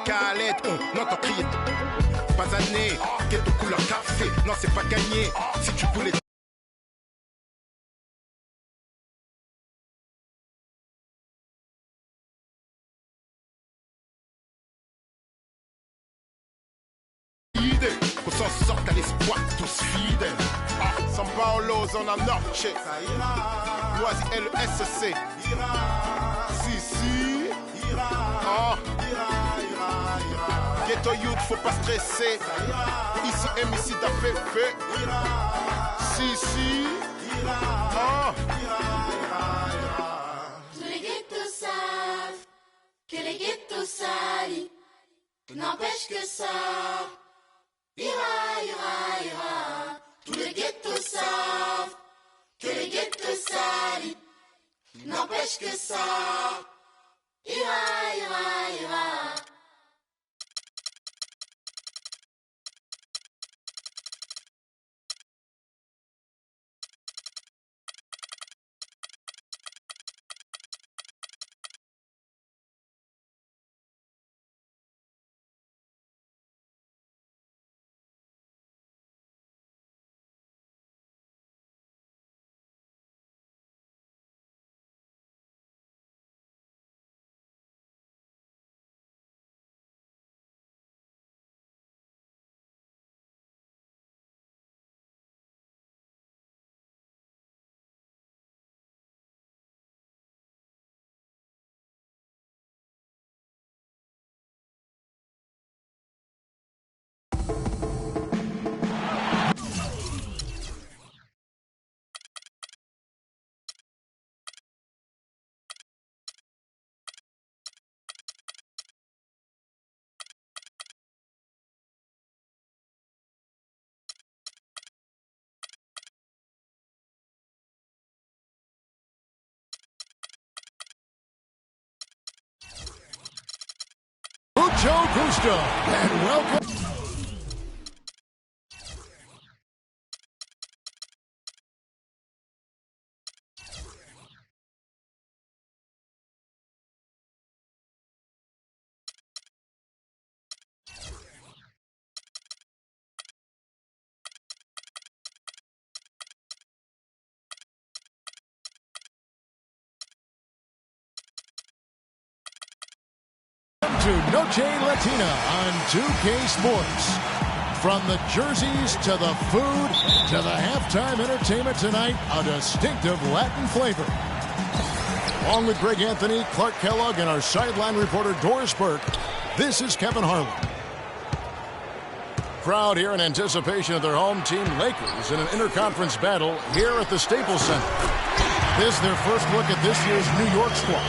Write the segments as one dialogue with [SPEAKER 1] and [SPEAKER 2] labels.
[SPEAKER 1] qu'à l'aide, on entend crier. Basané, qu'est de couleur café. Non, c'est pas gagné. Si tu voulais. Qu'on s'en sorte à l'espoir, tous fidèles. Ah, San Paolo, zona norte. Loisy LSC. Si. Oh. Ghetto youth, faut pas stresser. Ici, ici d'APP. Si. Oh.
[SPEAKER 2] Tous les ghettos savent que les ghettos salient. N'empêche que ça ira. Tous les ghettos savent que les ghettos salient. N'empêche que ça ira.
[SPEAKER 3] Joe Gusto, and welcome. To Noche Latina on 2K Sports. From the jerseys to the food to the halftime entertainment tonight, a distinctive Latin flavor. Along with Greg Anthony, Clark Kellogg, and our sideline reporter Doris Burke, this is Kevin Harlan. Crowd here in anticipation of their home team Lakers in an interconference battle here at the Staples Center. This is their first look at this year's New York squad.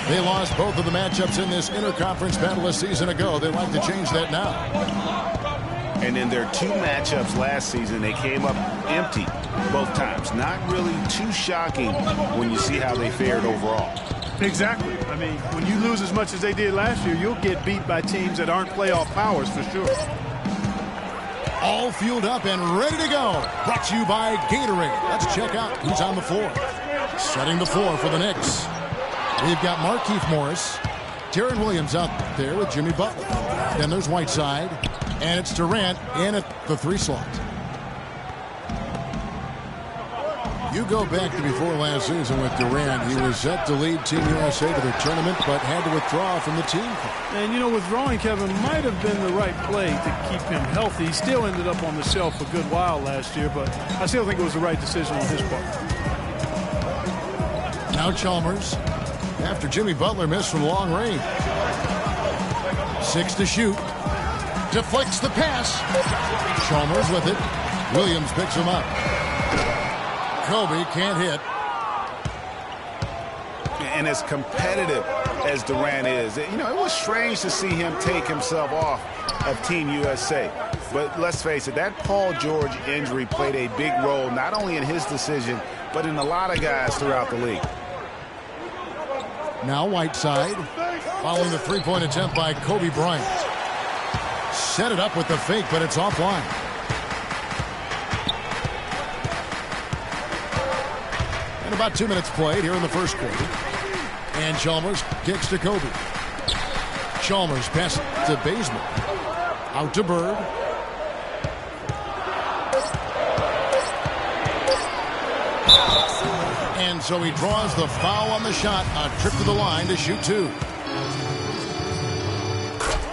[SPEAKER 3] They lost both of the matchups in this interconference battle a season ago. They'd like to change that now.
[SPEAKER 4] And in their two matchups last season, they came up empty both times. Not really too shocking when you see how they fared overall.
[SPEAKER 5] Exactly. I mean, when you lose as much as they did last year, you'll get beat by teams that aren't playoff powers for sure.
[SPEAKER 3] All fueled up and ready to go. Brought to you by Gatorade. Let's check out who's on the floor. Setting the floor for the Knicks. We've got Markieff Morris, Deron Williams out there with Jimmy Butler. Then there's Whiteside, and it's Durant in at the 3 slot. You go back to before last season with Durant. He was set to lead Team USA to the tournament, but had to withdraw from the team.
[SPEAKER 5] And, you know, withdrawing, Kevin, might have been the right play to keep him healthy. He still ended up on the shelf a good while last year, but I still think it was the right decision on his part.
[SPEAKER 3] Now Chalmers. After Jimmy Butler missed from long range. 6 to shoot. Deflects the pass. Chalmers with it. Williams picks him up. Kobe can't hit.
[SPEAKER 4] And as competitive as Durant is, you know, it was strange to see him take himself off of Team USA. But let's face it, that Paul George injury played a big role, not only in his decision, but in a lot of guys throughout the league.
[SPEAKER 3] Now Whiteside, following the three-point attempt by Kobe Bryant. Set it up with the fake, but it's offline. And about 2 minutes played here in the first quarter. And Chalmers kicks to Kobe. Chalmers pass to Baseman. Out to Bird. And so he draws the foul on the shot. A trip to the line to shoot two.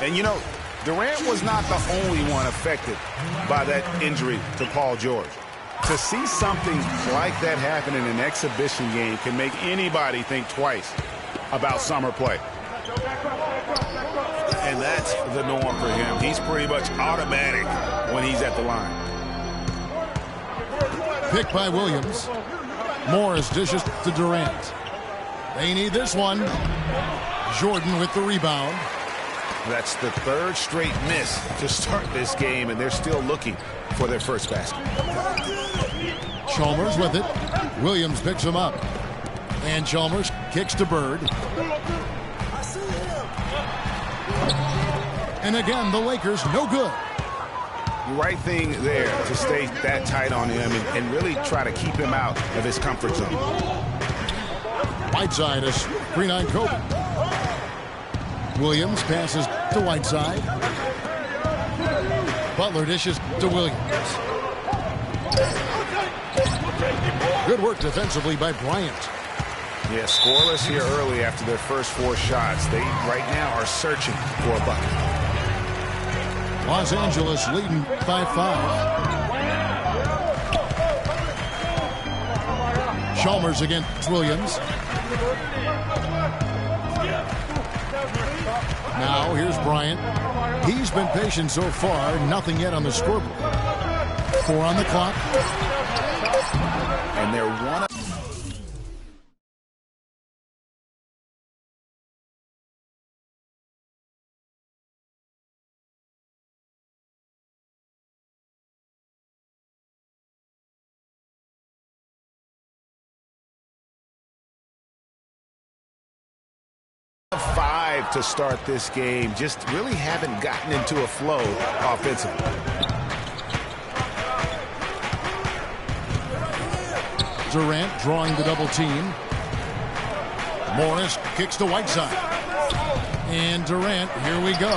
[SPEAKER 4] And, you know, Durant was not the only one affected by that injury to Paul George. To see something like that happen in an exhibition game can make anybody think twice about summer play. And that's the norm for him. He's pretty much automatic when he's at the line.
[SPEAKER 3] Pick by Williams. Morris dishes to Durant. They need this one. Jordan with the rebound.
[SPEAKER 4] That's the third straight miss to start this game, and they're still looking for their first basket.
[SPEAKER 3] Chalmers with it. Williams picks him up. And Chalmers kicks to Bird. And again, the Lakers no good.
[SPEAKER 4] Right thing there to stay that tight on him and really try to keep him out of his comfort zone.
[SPEAKER 3] Whiteside is screen on Kobe. Williams passes to Whiteside. Butler dishes to Williams. Good work defensively by Bryant.
[SPEAKER 4] Yeah, scoreless here early after their first 4 shots. They right now are searching for a bucket.
[SPEAKER 3] Los Angeles leading by 5. Chalmers against Williams. Now here's Bryant. He's been patient so far. Nothing yet on the scoreboard. 4 on the clock.
[SPEAKER 4] And they're one. Five to start this game. Just really haven't gotten into a flow offensively.
[SPEAKER 3] Durant drawing the double team. Morris kicks to Whiteside. And Durant, here we go.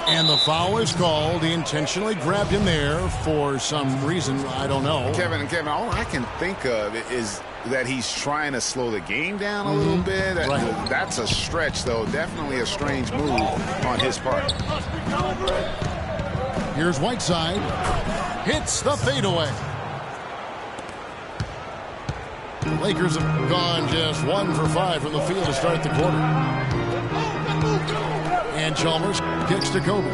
[SPEAKER 3] And the foul is called. He intentionally grabbed him there for some reason. I don't know.
[SPEAKER 4] Kevin, all I can think of is that he's trying to slow the game down a little bit.
[SPEAKER 3] Right.
[SPEAKER 4] That's a stretch, though. Definitely a strange move on his part.
[SPEAKER 3] Here's Whiteside. Hits the fadeaway. Lakers have gone just 1 for 5 from the field to start the quarter. And Chalmers kicks to Kobe.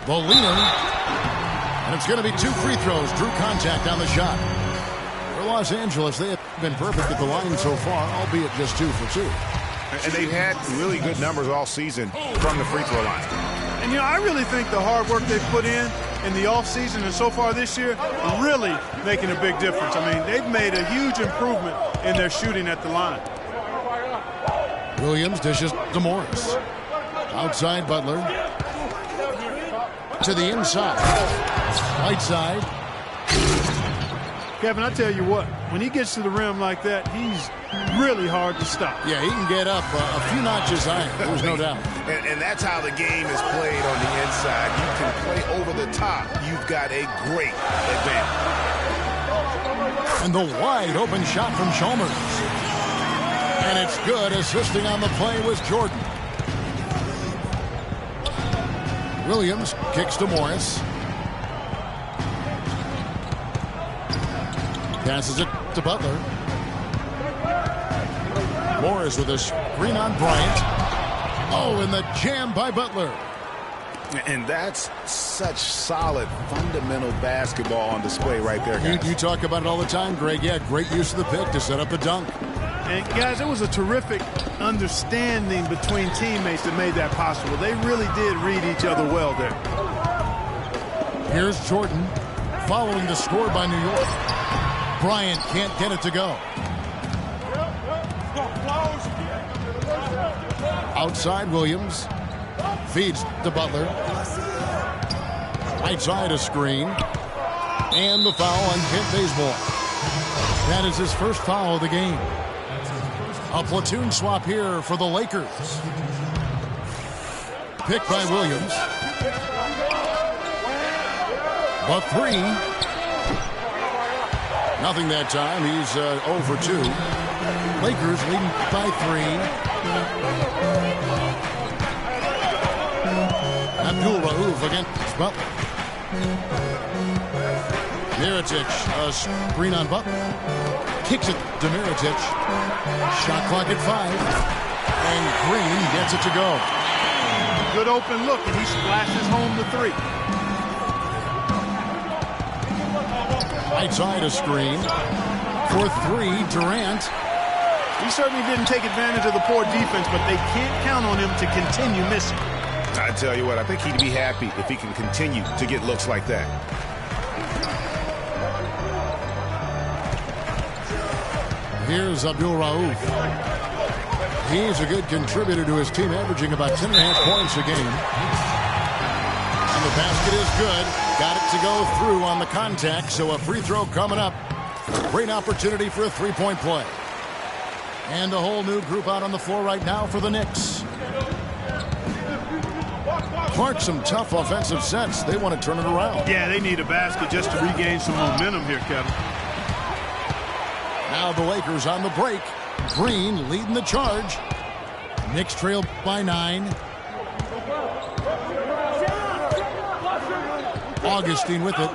[SPEAKER 3] The leaner. And it's going to be 2 free throws. Drew contact on the shot. For Los Angeles, they have been perfect at the line so far, albeit just 2 for 2.
[SPEAKER 4] And they've had really good numbers all season from the free throw line.
[SPEAKER 5] And, you know, I really think the hard work they've put in the offseason and so far this year are really making a big difference. I mean, they've made a huge improvement in their shooting at the line.
[SPEAKER 3] Williams dishes to Morris. Outside Butler. To the inside. Whiteside.
[SPEAKER 5] Kevin, I tell you what, when he gets to the rim like that, he's really hard to stop.
[SPEAKER 3] Yeah, he can get up a few notches higher. There's no doubt.
[SPEAKER 4] And that's how the game is played on the inside. You can play over the top. You've got a great advantage.
[SPEAKER 3] And the wide open shot from Chalmers. And it's good. Assisting on the play was Jordan. Williams kicks to Morris. Passes it to Butler. Morris with a screen on Bryant. Oh, and the jam by Butler.
[SPEAKER 4] And that's such solid, fundamental basketball on display right there, guys.
[SPEAKER 3] You talk about it all the time, Greg. Yeah, great use of the pick to set up the dunk.
[SPEAKER 5] And, guys, it was a terrific understanding between teammates that made that possible. They really did read each other well there.
[SPEAKER 3] Here's Jordan following the score by New York. Bryant can't get it to go. Outside Williams. Feeds to Butler. Right side a screen. And the foul on Kent Bazemore. That is his first foul of the game. A platoon swap here for the Lakers. Picked by Williams. The three. Nothing that time. He's 0 for 2. Lakers leading by 3. Abdul Rauf against Butler. Mirotic, a screen on Butler. Kicks it to Mirotic. Shot clock at 5. And Green gets it to go.
[SPEAKER 5] Good open look, and he splashes home the 3.
[SPEAKER 3] Right side a screen. For 3, Durant.
[SPEAKER 5] He certainly didn't take advantage of the poor defense, but they can't count on him to continue missing.
[SPEAKER 4] I tell you what, I think he'd be happy if he can continue to get looks like that.
[SPEAKER 3] Here's Abdul Rauf. He's a good contributor to his team, averaging about 10.5 points a game. And the basket is good. Got it to go through on the contact, so a free throw coming up. Great opportunity for a three-point play. And a whole new group out on the floor right now for the Knicks. Clark, some tough offensive sets. They want to turn it around.
[SPEAKER 5] Yeah, they need a basket just to regain some momentum here, Kevin.
[SPEAKER 3] Now the Lakers on the break. Green leading the charge. Knicks trail by 9. Augustine with it.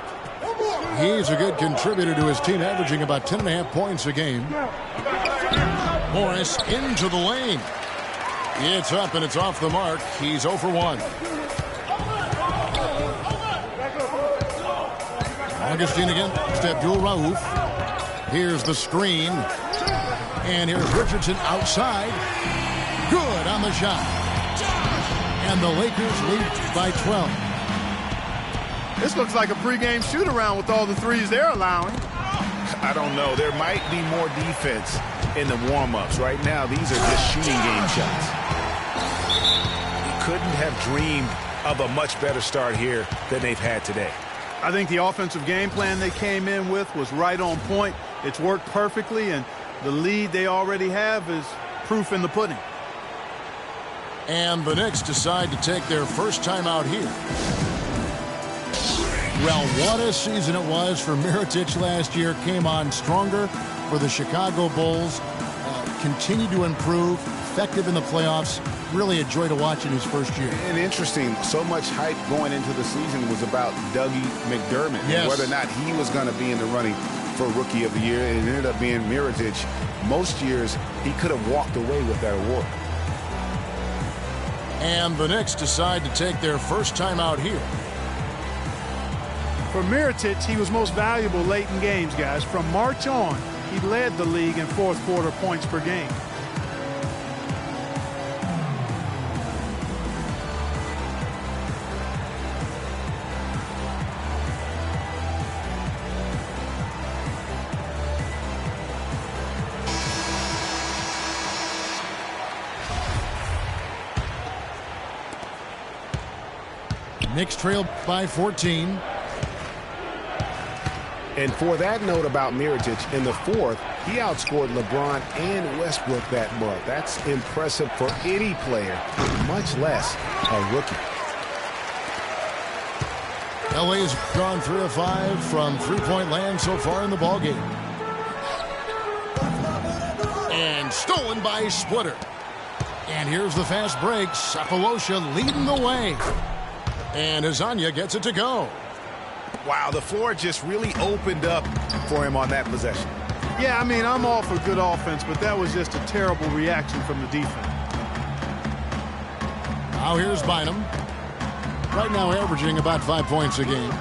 [SPEAKER 3] He's a good contributor to his team, averaging about 10.5 points a game. Morris into the lane. It's up and it's off the mark. He's 0 for 1. Augustine against Abdul Rauf. Here's the screen. And here's Richardson outside. Good on the shot. And the Lakers lead by 12.
[SPEAKER 5] This looks like a pregame shoot-around with all the threes they're allowing.
[SPEAKER 4] I don't know. There might be more defense in the warm-ups. Right now, these are just shooting game shots. Couldn't have dreamed of a much better start here than they've had today.
[SPEAKER 5] I think the offensive game plan they came in with was right on point. It's worked perfectly, and the lead they already have is proof in the pudding.
[SPEAKER 3] And the Knicks decide to take their first time out here. Well, what a season it was for Mirotic last year. Came on stronger for the Chicago Bulls. Continued to improve. Effective in the playoffs. Really a joy to watch in his first year.
[SPEAKER 4] And interesting, so much hype going into the season was about Dougie McDermott.
[SPEAKER 3] Yes.
[SPEAKER 4] And whether or not he was going to be in the running for Rookie of the Year. And it ended up being Mirotic. Most years, he could have walked away with that award.
[SPEAKER 3] And the Knicks decide to take their first time out here.
[SPEAKER 5] For Mirotic, he was most valuable late in games, guys. From March on, he led the league in fourth quarter points per game.
[SPEAKER 3] Knicks trail by 14.
[SPEAKER 4] And for that note about Mirotic, in the fourth, he outscored LeBron and Westbrook that month. That's impressive for any player, much less a rookie.
[SPEAKER 3] LA's gone 3 of 5 from three-point land so far in the ballgame. And stolen by Splitter. And here's the fast break. Sapolosha leading the way. And Azania gets it to go.
[SPEAKER 4] Wow, the floor just really opened up for him on that possession.
[SPEAKER 5] Yeah, I mean, I'm all for good offense, but that was just a terrible reaction from the defense.
[SPEAKER 3] Now here's Bynum. Right now averaging about 5 points a game.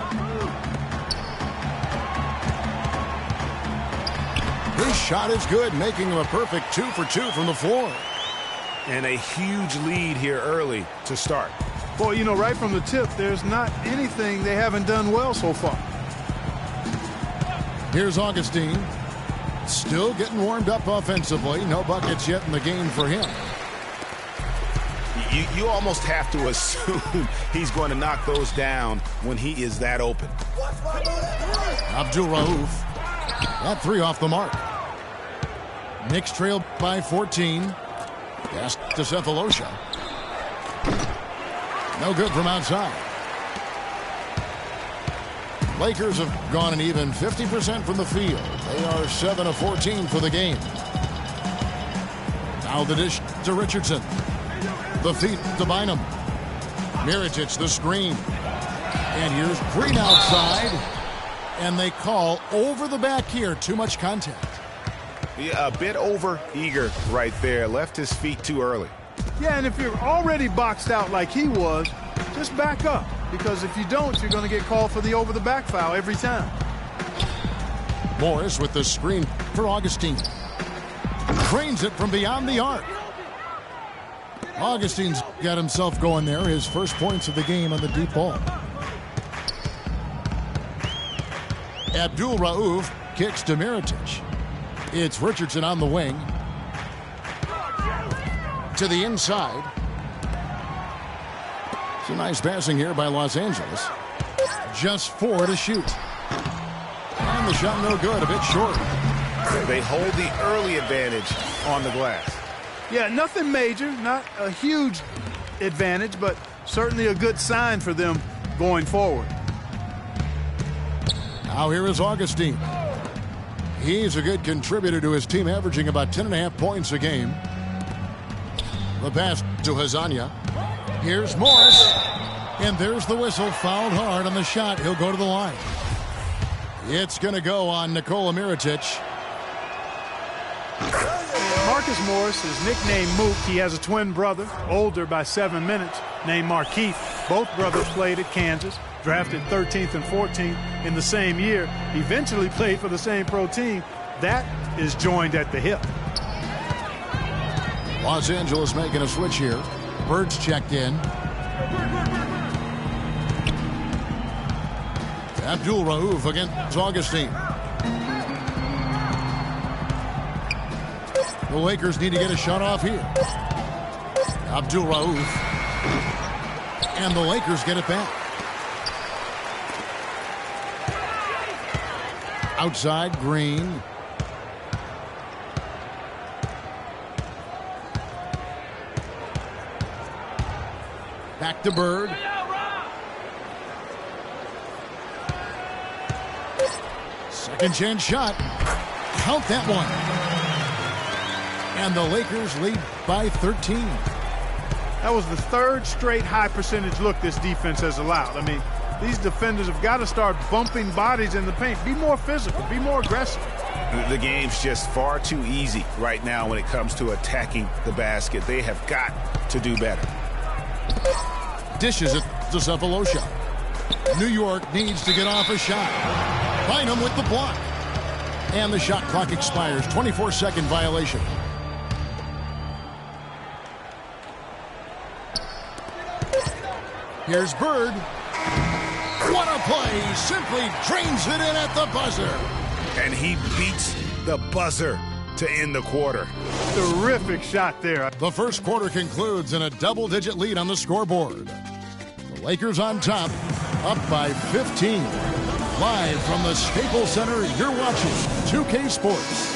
[SPEAKER 3] His shot is good, making him a perfect 2 for 2 from the floor.
[SPEAKER 4] And a huge lead here early to start.
[SPEAKER 5] Boy, you know, right from the tip, there's not anything they haven't done well so far.
[SPEAKER 3] Here's Augustine. Still getting warmed up offensively. No buckets yet in the game for him.
[SPEAKER 4] You almost have to assume he's going to knock those down when he is that open.
[SPEAKER 3] Abdul Rauf. That three off the mark. Knicks trail by 14. Pass to Cephalosha. No good from outside. Lakers have gone an even 50% from the field. They are 7 of 14 for the game. Now the dish to Richardson. The feet to Bynum. Mirotic the screen. And here's Green outside. And they call over the back here. Too much contact.
[SPEAKER 4] Yeah, a bit over eager right there. Left his feet too early.
[SPEAKER 5] Yeah, and if you're already boxed out like he was, just back up. Because if you don't, you're going to get called for the over-the-back foul every time.
[SPEAKER 3] Morris with the screen for Augustine. Cranes it from beyond the arc. Augustine's got himself going there. His first points of the game on the deep ball. Abdul Rauf kicks to Mirotic. It's Richardson on the wing. To the inside. Some nice passing here by Los Angeles. Just 4 to shoot. And the shot no good, a bit short.
[SPEAKER 4] They hold the early advantage on the glass.
[SPEAKER 5] Yeah, nothing major, not a huge advantage, but certainly a good sign for them going forward.
[SPEAKER 3] Now here is Augustine. He's a good contributor to his team, averaging about 10.5 points a game. The pass to Hazanya. Here's Morris. And there's the whistle. Fouled hard on the shot. He'll go to the line. It's going to go on Nikola Mirotic.
[SPEAKER 5] Marcus Morris is nicknamed Mook. He has a twin brother, older by 7 minutes, named Markeith. Both brothers played at Kansas, drafted 13th and 14th in the same year. Eventually played for the same pro team. That is joined at the hip.
[SPEAKER 3] Los Angeles making a switch here. Bird's checked in. Abdul Rauf against Augustine. The Lakers need to get a shot off here. Abdul Rauf. And the Lakers get it back. Outside, Green. Back to Bird. Second chance shot. Count that one. And the Lakers lead by 13.
[SPEAKER 5] That was the third straight high percentage look this defense has allowed. I mean, these defenders have got to start bumping bodies in the paint. Be more physical. Be more aggressive.
[SPEAKER 4] The game's just far too easy right now when it comes to attacking the basket. They have got to do better.
[SPEAKER 3] Dishes it to Cephalosha. New York needs to get off a shot. Bynum with the block. And the shot clock expires. 24-second violation. Here's Bird. What a play. Simply drains it in at the buzzer.
[SPEAKER 4] And he beats the buzzer to end the quarter.
[SPEAKER 5] Terrific shot there.
[SPEAKER 3] The first quarter concludes in a double-digit lead on the scoreboard. The Lakers on top, up by 15. Live from the Staples Center, you're watching 2K Sports.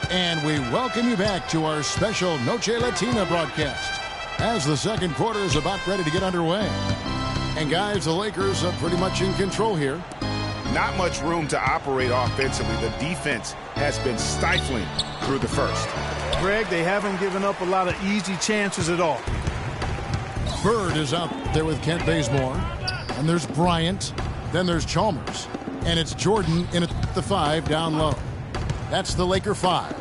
[SPEAKER 3] And we welcome you back to our special Noche Latina broadcast as the second quarter is about ready to get underway. And guys, the Lakers are pretty much in control here.
[SPEAKER 4] Not much room to operate offensively. The defense has been stifling through the first.
[SPEAKER 5] Greg, they haven't given up a lot of easy chances at all.
[SPEAKER 3] Bird is out there with Kent Bazemore. And there's Bryant. Then there's Chalmers. And it's Jordan in at the 5 down low. That's the Laker 5.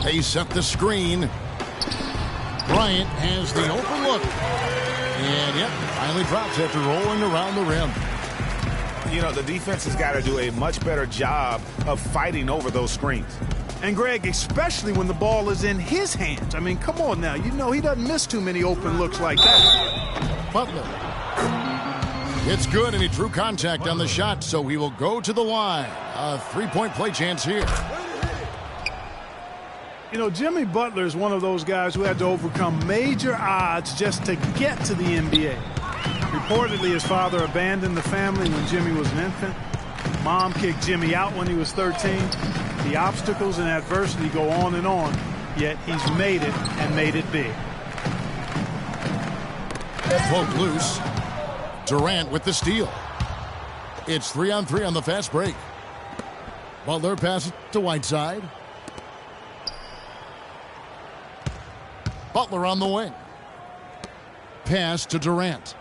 [SPEAKER 3] They set the screen. Bryant has the open look. And yep, finally drops after rolling around the rim.
[SPEAKER 4] You know, the defense has got to do a much better job of fighting over those screens.
[SPEAKER 5] And Greg, especially when the ball is in his hands. I mean, come on now. You know he doesn't miss too many open looks like that.
[SPEAKER 3] Butler. It's good, and he drew contact on the shot, so he will go to the line. A three-point play chance here.
[SPEAKER 5] You know, Jimmy Butler is one of those guys who had to overcome major odds just to get to the NBA. He Reportedly, his father abandoned the family when Jimmy was an infant. Mom kicked Jimmy out when he was 13. The obstacles and adversity go on, yet he's made it and made it big.
[SPEAKER 3] Poked loose. Durant with the steal. It's 3-on-3 on the fast break. Butler passes to Whiteside. Butler on the wing. Pass to Durant.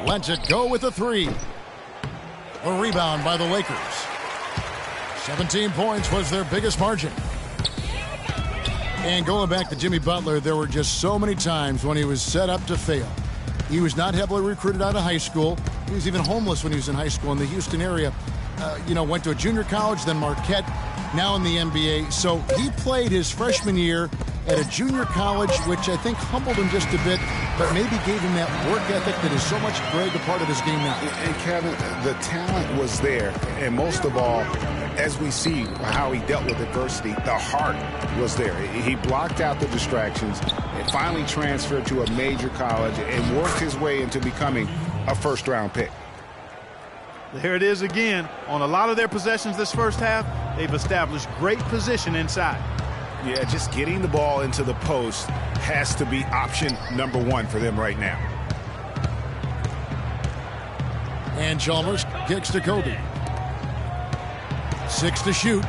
[SPEAKER 3] Lets it go with a three. A rebound by the Lakers. 17 points was their biggest margin. And going back to Jimmy Butler, there were just so many times when he was set up to fail. He was not heavily recruited out of high school. He was even homeless when he was in high school in the Houston area. Went to a junior college, then Marquette, now in the NBA. So he played his freshman year at a junior college, which I think humbled him just a bit, but maybe gave him that work ethic that is so much great a part of his game now.
[SPEAKER 4] And Kevin, the talent was there, and most of all, as we see how he dealt with adversity, the heart was there. He blocked out the distractions and finally transferred to a major college and worked his way into becoming a first-round pick.
[SPEAKER 5] There it is again. On a lot of their possessions this first half, they've established great position inside.
[SPEAKER 4] Yeah, just getting the ball into the post has to be option number one for them right now.
[SPEAKER 3] And Chalmers kicks to Kobe. 6 to shoot.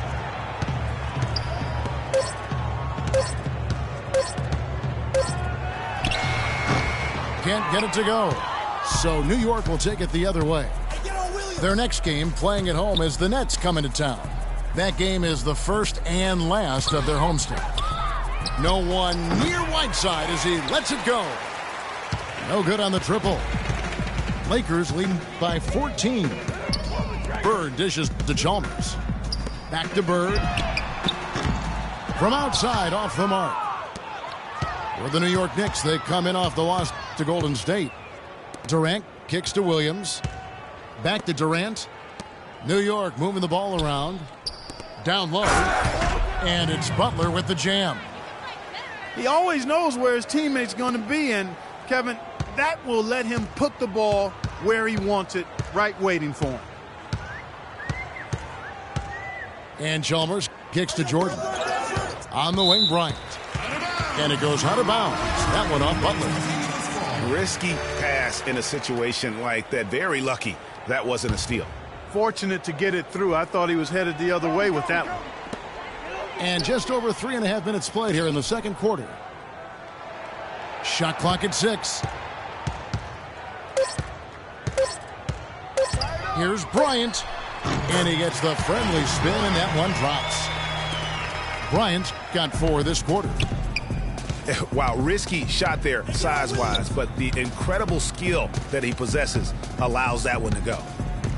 [SPEAKER 3] Can't get it to go. So New York will take it the other way. Their next game, playing at home, is the Nets coming to town. That game is the first and last of their homestand. No one near Whiteside as he lets it go. No good on the triple. Lakers leading by 14. Bird dishes to Chalmers. Back to Bird. From outside, off the mark. For the New York Knicks, they come in off the loss to Golden State. Durant kicks to Williams. Back to Durant. New York moving the ball around. Down low. And it's Butler with the jam.
[SPEAKER 5] He always knows where his teammate's going to be, and Kevin, that will let him put the ball where he wants it, right waiting for him.
[SPEAKER 3] And Chalmers kicks to Jordan. On the wing, Bryant. And it goes out of bounds. That one off Butler.
[SPEAKER 4] Risky pass in a situation like that. Very lucky that wasn't a steal.
[SPEAKER 5] Fortunate to get it through. I thought he was headed the other way with that one.
[SPEAKER 3] And just over 3.5 minutes played here in the second quarter. Shot clock at 6. Here's Bryant. And he gets the friendly spin, and that one drops. Bryant got 4 this quarter.
[SPEAKER 4] Wow, risky shot there size-wise, but the incredible skill that he possesses allows that one to go.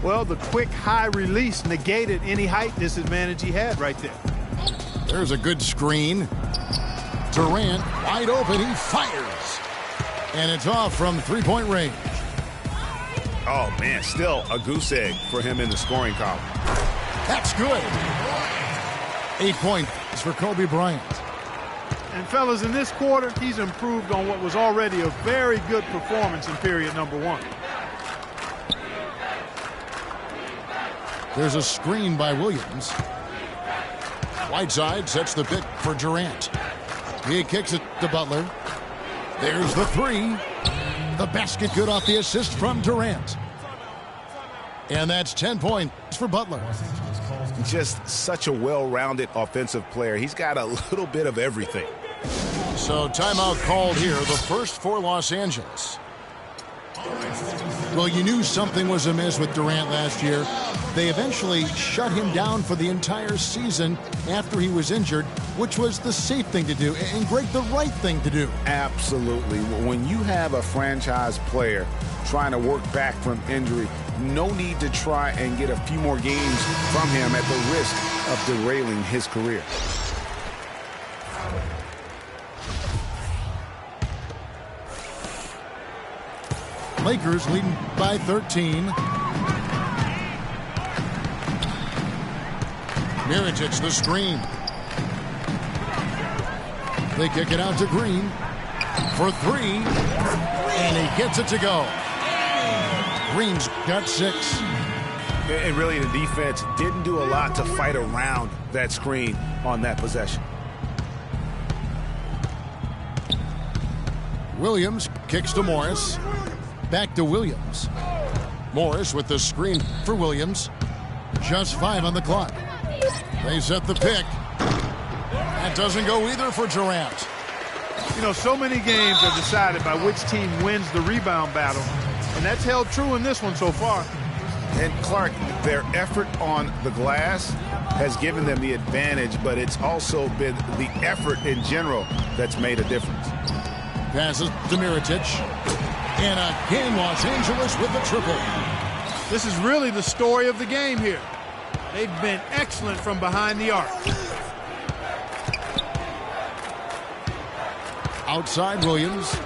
[SPEAKER 5] Well, the quick high release negated any height disadvantage he had right there.
[SPEAKER 3] There's a good screen. Durant wide open. He fires. And it's off from three-point range.
[SPEAKER 4] Oh, man, still a goose egg for him in the scoring column.
[SPEAKER 3] That's good. 8 points for Kobe Bryant.
[SPEAKER 5] And, fellas, in this quarter, he's improved on what was already a very good performance in period number 1.
[SPEAKER 3] There's a screen by Williams. Whiteside sets the pick for Durant. He kicks it to Butler. There's the 3. The basket good off the assist from Durant. And that's 10 points for Butler.
[SPEAKER 4] Just such a well-rounded offensive player. He's got a little bit of everything.
[SPEAKER 3] So timeout called here, the first for Los Angeles. Well, you knew something was amiss with Durant last year. They eventually shut him down for the entire season after he was injured, which was the safe thing to do, and Greg, the right thing to do.
[SPEAKER 4] Absolutely. When you have a franchise player trying to work back from injury, no need to try and get a few more games from him at the risk of derailing his career.
[SPEAKER 3] Lakers leading by 13. Mirotic the screen. They kick it out to Green for 3. And he gets it to go. Green's got 6.
[SPEAKER 4] And really, the defense didn't do a lot to fight around that screen on that possession.
[SPEAKER 3] Williams kicks to Morris. Back to Williams. Morris with the screen for Williams. Just 5 on the clock. They set the pick. That doesn't go either for Durant.
[SPEAKER 5] You know, so many games are decided by which team wins the rebound battle, and that's held true in this one so far.
[SPEAKER 4] And Clark, their effort on the glass has given them the advantage, but it's also been the effort in general that's made a difference.
[SPEAKER 3] Passes to Mirotic. And again, Los Angeles with the triple.
[SPEAKER 5] This is really the story of the game here. They've been excellent from behind the arc.
[SPEAKER 3] Outside Williams.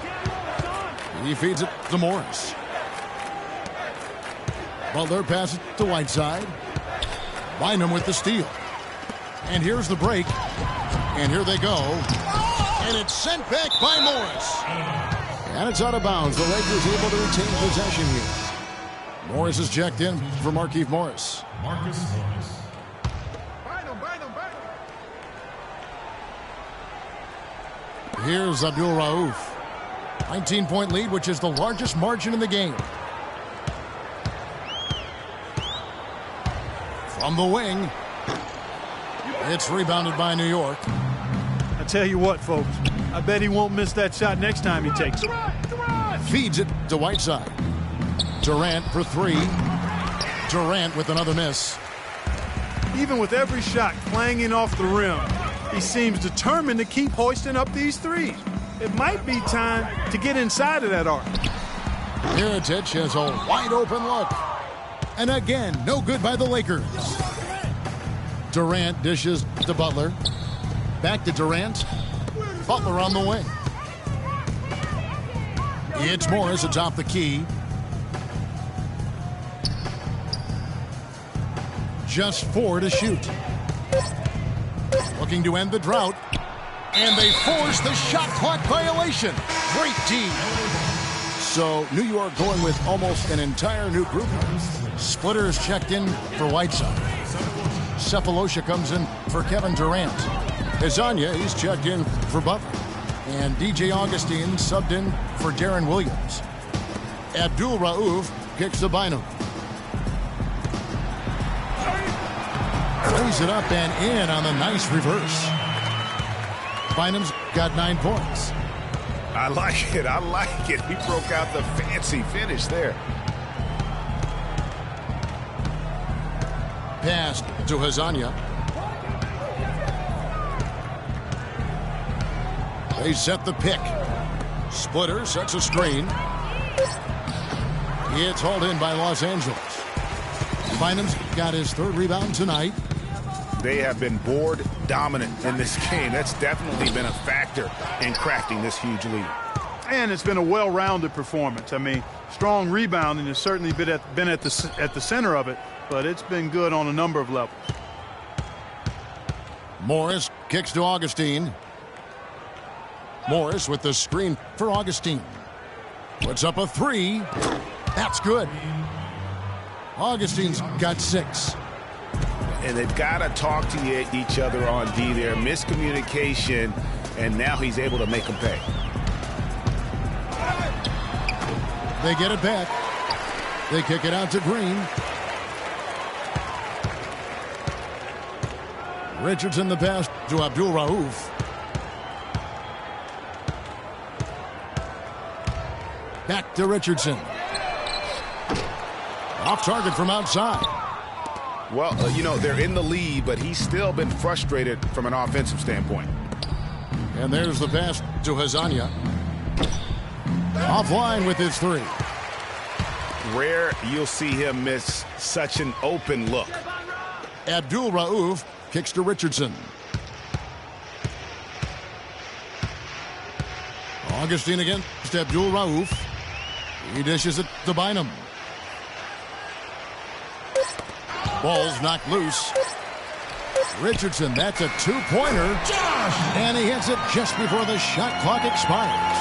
[SPEAKER 3] He feeds it to Morris. Butler passes to Whiteside. Bynum with the steal. And here's the break. And here they go. And it's sent back by Morris. And it's out of bounds. The Lakers able to retain possession here. Morris is checked in for Markieff Morris.
[SPEAKER 6] Marcus Morris.
[SPEAKER 3] Here's Abdul Rauf. 19-point lead, which is the largest margin in the game. From the wing. It's rebounded by New York.
[SPEAKER 5] I tell you what, folks. I bet he won't miss that shot next time he takes it.
[SPEAKER 3] Feeds it to Whiteside. Durant for 3. Durant with another miss.
[SPEAKER 5] Even with every shot clanging off the rim, he seems determined to keep hoisting up these threes. It might be time to get inside of that arc.
[SPEAKER 3] Mirotic has a wide open look. And again, no good by the Lakers. Durant dishes to Butler. Back to Durant. Butler on the wing. It's Morris atop the key. Just 4 to shoot. Looking to end the drought. And they force the shot clock violation. Great D. So New York going with almost an entire new group. Splitters checked in for Whiteside. Cephalosha comes in for Kevin Durant. Hezonja, he's checked in for Butler. And DJ Augustine subbed in for Darren Williams. Abdul Rauf kicks to Bynum. Raise it up and in on the nice reverse. Bynum's got 9 points.
[SPEAKER 4] I like it. I like it. He broke out the fancy finish there.
[SPEAKER 3] Pass to Hezonja. They set the pick. Splitter sets a screen. It's hauled in by Los Angeles. Bynum's got his 3rd rebound tonight.
[SPEAKER 4] They have been board dominant in this game. That's definitely been a factor in crafting this huge lead.
[SPEAKER 5] And it's been a well-rounded performance. I mean, strong rebounding has certainly been at the center of it, but it's been good on a number of levels.
[SPEAKER 3] Morris kicks to Augustine. Morris with the screen for Augustine. Puts up a 3. That's good. Augustine's got 6.
[SPEAKER 4] And they've got to talk to each other on D there. Miscommunication, and now he's able to make them pay.
[SPEAKER 3] They get it back. They kick it out to Green. Richardson the pass to Abdul Rauf. Back to Richardson. Off target from outside.
[SPEAKER 4] Well, you know, they're in the lead, but he's still been frustrated from an offensive standpoint.
[SPEAKER 3] And there's the pass to Hezonja. Offline with his 3.
[SPEAKER 4] Rare you'll see him miss such an open look.
[SPEAKER 3] Abdul Rauf kicks to Richardson. Augustine against Abdul Rauf. He dishes it to Bynum. Ball's knocked loose. Richardson, that's a 2-pointer. And he hits it just before the shot clock expires.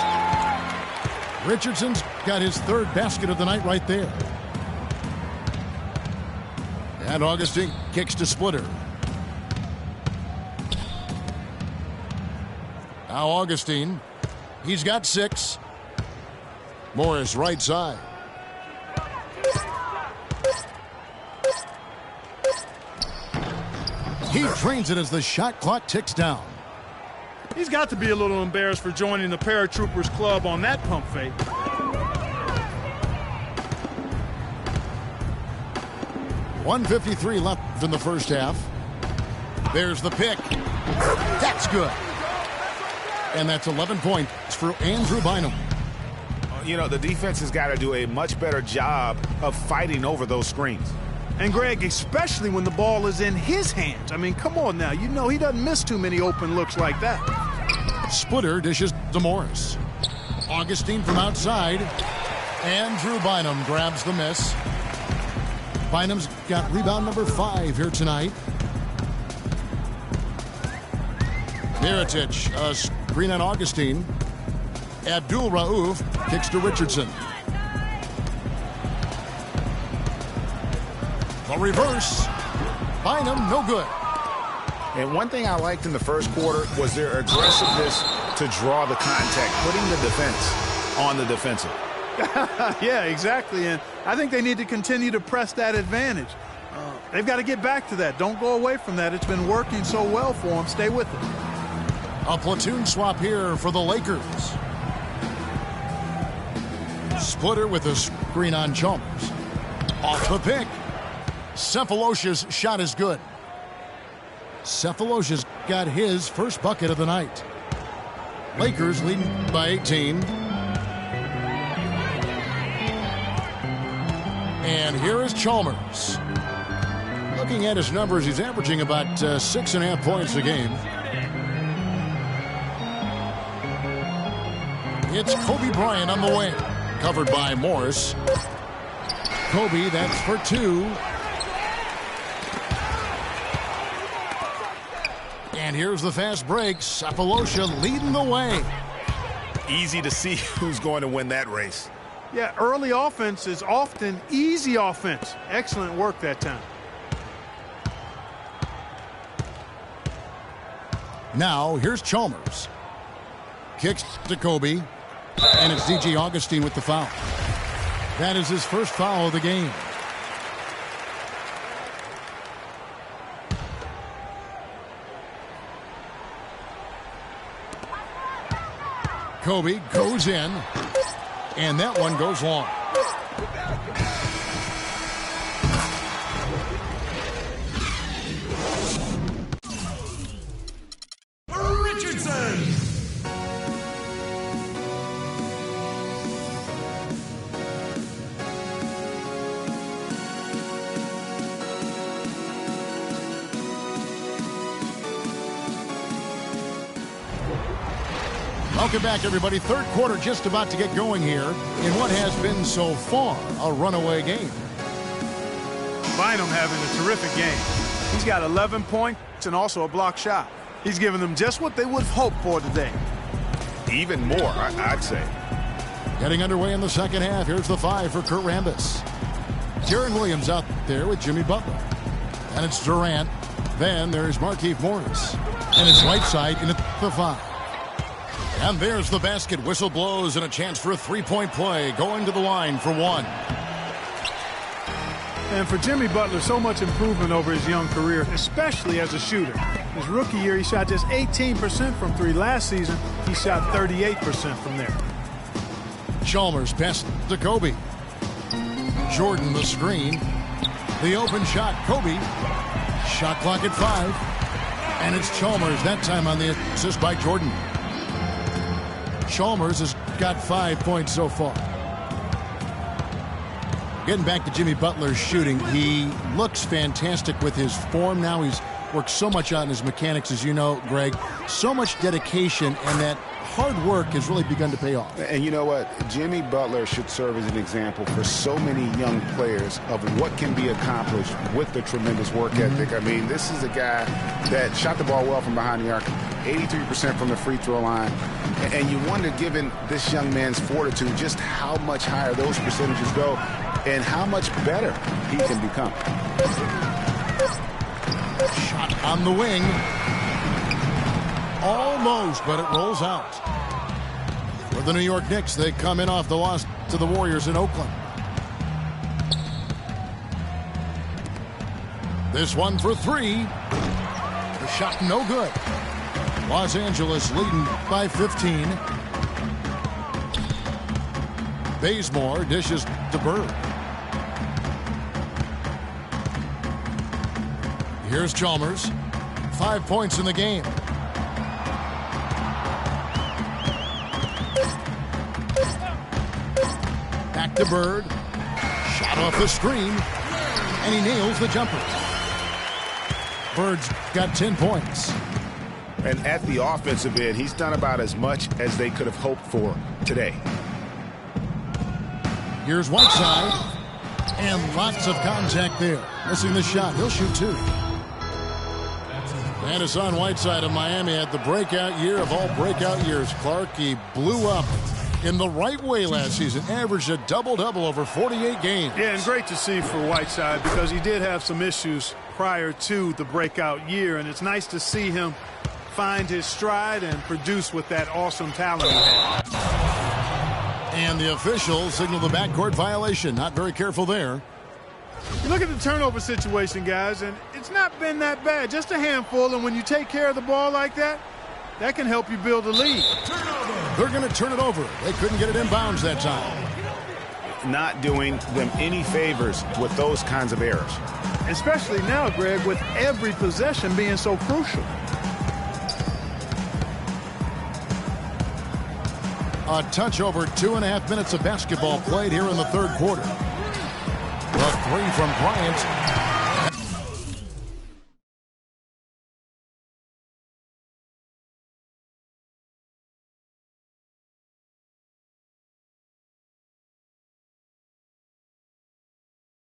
[SPEAKER 3] Richardson's got his third basket of the night right there. And Augustine kicks to Splitter. Now Augustine. He's got 6. Morris right side. He drains it as the shot clock ticks down.
[SPEAKER 5] He's got to be a little embarrassed for joining the Paratroopers Club on that pump fake.
[SPEAKER 3] .153 left in the first half. There's the pick. That's good. And that's 11 points for Andrew Bynum.
[SPEAKER 4] You know, the defense has got to do a much better job of fighting over those screens.
[SPEAKER 5] And, Greg, especially when the ball is in his hands. I mean, come on now. You know he doesn't miss too many open looks like that.
[SPEAKER 3] Splitter dishes to Morris. Augustine from outside. Andrew Bynum grabs the miss. Bynum's got rebound number 5 here tonight. Mirotic, a screen on Augustine. Abdul Rauf kicks to Richardson. The reverse. Bynum, no good.
[SPEAKER 4] And one thing I liked in the first quarter was their aggressiveness to draw the contact, putting the defense on the defensive.
[SPEAKER 5] Yeah, exactly. And I think they need to continue to press that advantage. They've got to get back to that. Don't go away from that. It's been working so well for them. Stay with it.
[SPEAKER 3] A platoon swap here for the Lakers. Splitter with a screen on Chalmers. Off the pick. Cephalosha's shot is good. Cephalosha's got his first bucket of the night. Lakers leading by 18. And here is Chalmers. Looking at his numbers, he's averaging about 6.5 points a game. It's Kobe Bryant on the wing. Covered by Morris. Kobe, that's for 2. And here's the fast break. Cephalosha leading the way.
[SPEAKER 4] Easy to see who's going to win that race.
[SPEAKER 5] Yeah, early offense is often easy offense. Excellent work that time.
[SPEAKER 3] Now, here's Chalmers. Kicks to Kobe. And it's D.J. Augustine with the foul. That is his first foul of the game. Kobe goes in. And that one goes long.
[SPEAKER 2] Richardson.
[SPEAKER 3] Welcome back, everybody. Third quarter just about to get going here in what has been so far a runaway game.
[SPEAKER 5] Bynum having a terrific game. He's got 11 points and also a block shot. He's giving them just what they would have hoped for today.
[SPEAKER 4] Even more, I'd say.
[SPEAKER 3] Getting underway in the second half. Here's the 5 for Kurt Rambis. Kieran Williams out there with Jimmy Butler. And it's Durant. Then there's Markieff Morris. And it's right side in the 5. And there's the basket. Whistle blows and a chance for a three-point play. Going to the line for 1.
[SPEAKER 5] And for Jimmy Butler, so much improvement over his young career, especially as a shooter. His rookie year, he shot just 18% from 3. Last season, he shot 38% from there.
[SPEAKER 3] Chalmers passed to Kobe. Jordan the screen. The open shot. Kobe. Shot clock at 5. And it's Chalmers that time on the assist by Jordan. Chalmers has got 5 points so far. Getting back to Jimmy Butler's shooting, he looks fantastic with his form now. He's worked so much on his mechanics, as you know, Greg. So much dedication, and that hard work has really begun to pay off.
[SPEAKER 4] And you know what? Jimmy Butler should serve as an example for so many young players of what can be accomplished with the tremendous work ethic. I mean, this is a guy that shot the ball well from behind the arc, 83% from the free throw line. And you wonder, given this young man's fortitude, just how much higher those percentages go and how much better he can become.
[SPEAKER 3] Shot on the wing. Almost, but it rolls out. For the New York Knicks, they come in off the loss to the Warriors in Oakland. This one for three. The shot no good. Los Angeles leading by 15. Bazemore dishes to Bird. Here's Chalmers. 5 points in the game. Back to Bird. Shot off the screen. And he nails the jumper. Bird's got 10 points.
[SPEAKER 4] And at the offensive end, he's done about as much as they could have hoped for today.
[SPEAKER 3] Here's Whiteside. And lots of contact there. Missing the shot. He'll shoot two. And Hassan Whiteside of Miami had the breakout year of all breakout years. Clark, he blew up in the right way last season. Averaged a double-double over 48 games.
[SPEAKER 5] Yeah, and great to see for Whiteside because he did have some issues prior to the breakout year. And it's nice to see him find his stride and produce with that awesome talent he had.
[SPEAKER 3] And the officials signal the backcourt violation. Not very careful there.
[SPEAKER 5] You look at the turnover situation, guys, and it's not been that bad. Just a handful, and when you take care of the ball like that, that can help you build a lead.
[SPEAKER 3] They're going to turn it over. They couldn't get it in bounds that time.
[SPEAKER 4] Not doing them any favors with those kinds of errors.
[SPEAKER 5] Especially now, Greg, with every possession being so crucial.
[SPEAKER 3] A touch over 2.5 minutes of basketball played here in the third quarter. The three from Bryant.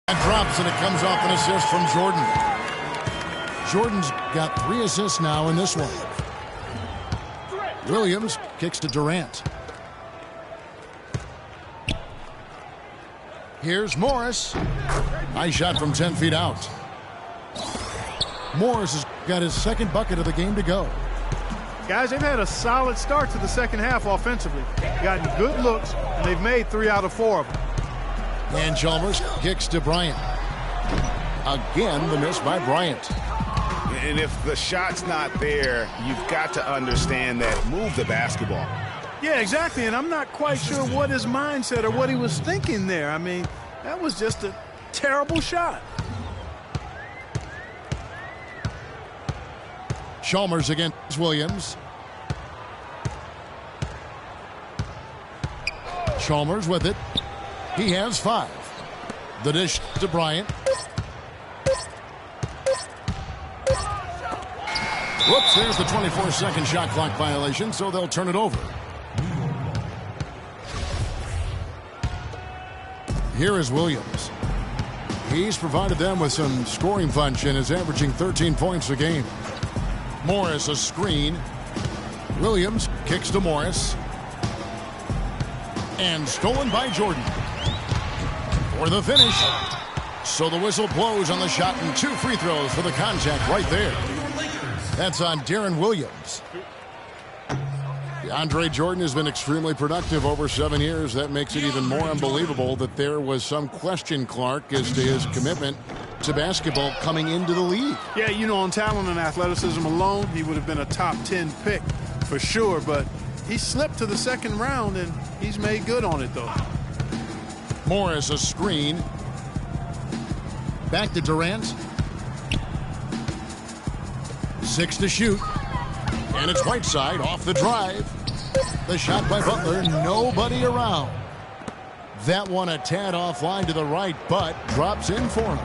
[SPEAKER 3] That drops, and it comes off an assist from Jordan. Jordan's got 3 assists now in this one. Williams kicks to Durant. Here's Morris. Nice shot from 10 feet out. Morris has got his second bucket of the game to go.
[SPEAKER 5] Guys, they've had a solid start to the second half offensively. Gotten good looks, and they've made 3 out of 4 of them.
[SPEAKER 3] And Chalmers kicks to Bryant. Again, the miss by Bryant.
[SPEAKER 4] And if the shot's not there, you've got to understand that. Move the basketball.
[SPEAKER 5] Yeah, exactly, and I'm not quite sure what his mindset or what he was thinking there. I mean, that was just a terrible shot.
[SPEAKER 3] Chalmers against Williams. Chalmers with it. He has 5. The dish to Bryant. Whoops, there's the 24-second shot clock violation, so they'll turn it over. Here is Williams. He's provided them with some scoring punch and is averaging 13 points a game. Morris, a screen. Williams kicks to Morris. And stolen by Jordan. For the finish. So the whistle blows on the shot and 2 free throws for the contact right there. That's on Darren Williams. Andre Jordan has been extremely productive over 7 years. That makes it even more unbelievable that there was some question, Clark, as to his commitment to basketball coming into the league.
[SPEAKER 5] Yeah, you know, on talent and athleticism alone, he would have been a top 10 pick for sure, but he slipped to the second round, and he's made good on it, though.
[SPEAKER 3] Morris, a screen. Back to Durant. 6 to shoot. And it's Whiteside off the drive. The shot by Butler, nobody around. That one a tad offline to the right, but drops in for him.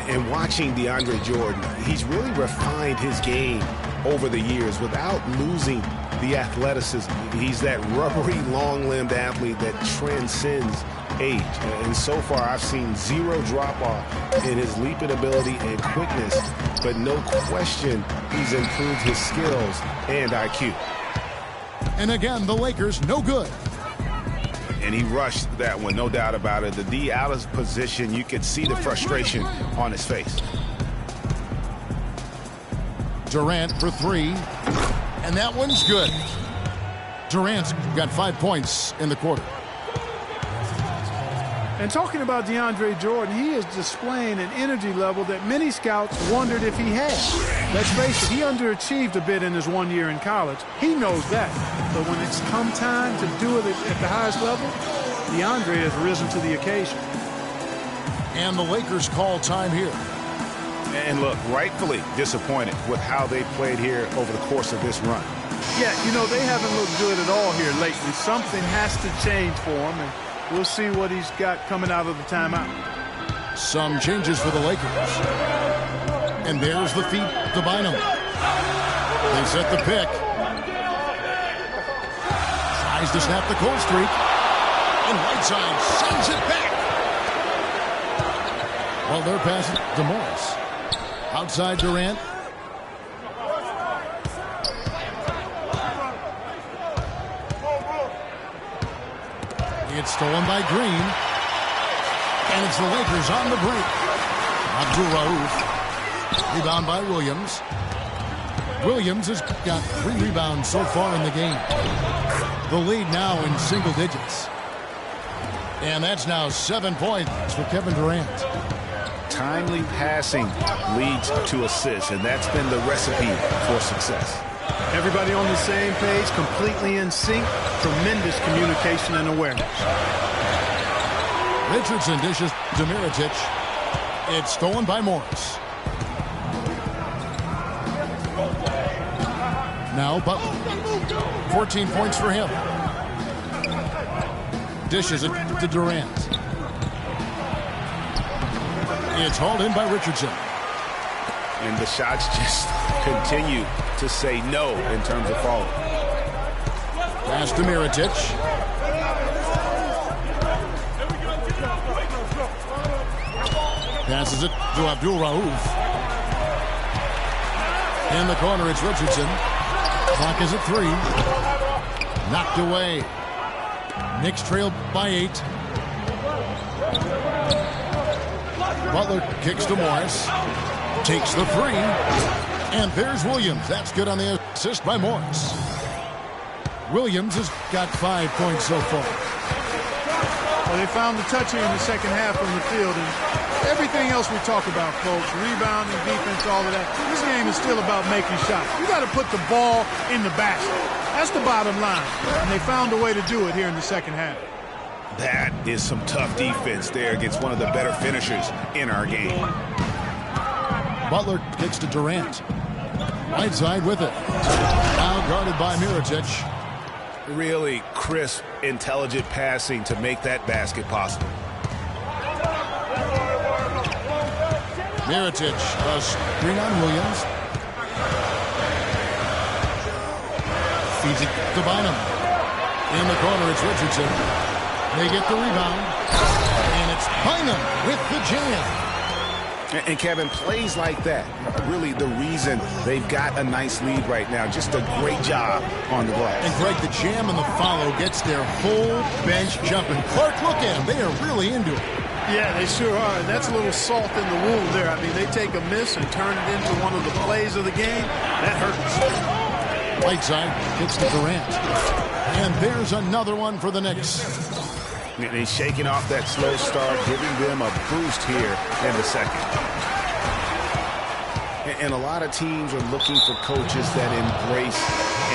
[SPEAKER 4] And watching DeAndre Jordan, he's really refined his game over the years without losing the athleticism. He's that rubbery, long-limbed athlete that transcends age. And so far, I've seen zero drop-off in his leaping ability and quickness, but no question he's improved his skills and IQ.
[SPEAKER 3] And again, the Lakers no good.
[SPEAKER 4] And he rushed that one, no doubt about it. The D out of position, you could see the frustration on his face.
[SPEAKER 3] Durant for three, and that one's good. Durant's got 5 points in the quarter.
[SPEAKER 5] And talking about DeAndre Jordan, he is displaying an energy level that many scouts wondered if he had. Let's face it, he underachieved a bit in his 1 year in college. He knows that. But when it's come time to do it at the highest level, DeAndre has risen to the occasion.
[SPEAKER 3] And the Lakers call time here.
[SPEAKER 4] And look, rightfully disappointed with how they played here over the course of this run.
[SPEAKER 5] Yeah, you know, they haven't looked good at all here lately. Something has to change for him, and we'll see what he's got coming out of the timeout.
[SPEAKER 3] Some changes for the Lakers. And there's the feed to Bynum. They set the pick. Tries to snap the cold streak. And Whiteside sends it back. Well, they're passing to Morris. Outside Durant. It's stolen by Green. And it's the Lakers on the break. Abdul-Rauf. Rebound by Williams. Williams has got 3 rebounds so far in the game. The lead now in single digits. And that's now 7 points for Kevin Durant.
[SPEAKER 4] Timely passing leads to assists, and that's been the recipe for success.
[SPEAKER 5] Everybody on the same page, completely in sync. Tremendous communication and awareness.
[SPEAKER 3] Richardson dishes to Mirotic. It's stolen by Morris. Now Butler. 14 points for him. Dishes it to Durant. It's hauled in by Richardson.
[SPEAKER 4] And the shots just continue to say no in terms of falling.
[SPEAKER 3] Pass to Mirotic. Passes it to Abdul-Rauf. In the corner, it's Richardson. Clock is at 3. Knocked away. Knicks trailed by 8. Butler kicks to Morris. Takes the 3. And there's Williams. That's good on the assist by Morris. Williams has got 5 points so far.
[SPEAKER 5] Well, they found the touch here in the second half from the field. And everything else we talk about, folks, rebounding, defense, all of that, this game is still about making shots. You got to put the ball in the basket. That's the bottom line. And they found a way to do it here in the second half.
[SPEAKER 4] That is some tough defense there against one of the better finishers in our game.
[SPEAKER 3] Butler kicks to Durant. Right side with it. Now guarded by Mirotic.
[SPEAKER 4] Really crisp, intelligent passing to make that basket possible.
[SPEAKER 3] Mirotic, a screen on Williams. Feeds it to Bynum. In the corner, it's Richardson. They get the rebound. And it's Bynum with the jam.
[SPEAKER 4] And Kevin, plays like that, really the reason they've got a nice lead right now. Just a great job on the glass.
[SPEAKER 3] And Greg, the jam and the follow gets their whole bench jumping. Clark, look at them. They are really into it.
[SPEAKER 5] Yeah, they sure are. And that's a little salt in the wound there. I mean, they take a miss and turn it into one of the plays of the game. That hurts.
[SPEAKER 3] Right side kicks to Durant. And there's another one for the Knicks.
[SPEAKER 4] And he's shaking off that slow start, giving them a boost here in the second. And a lot of teams are looking for coaches that embrace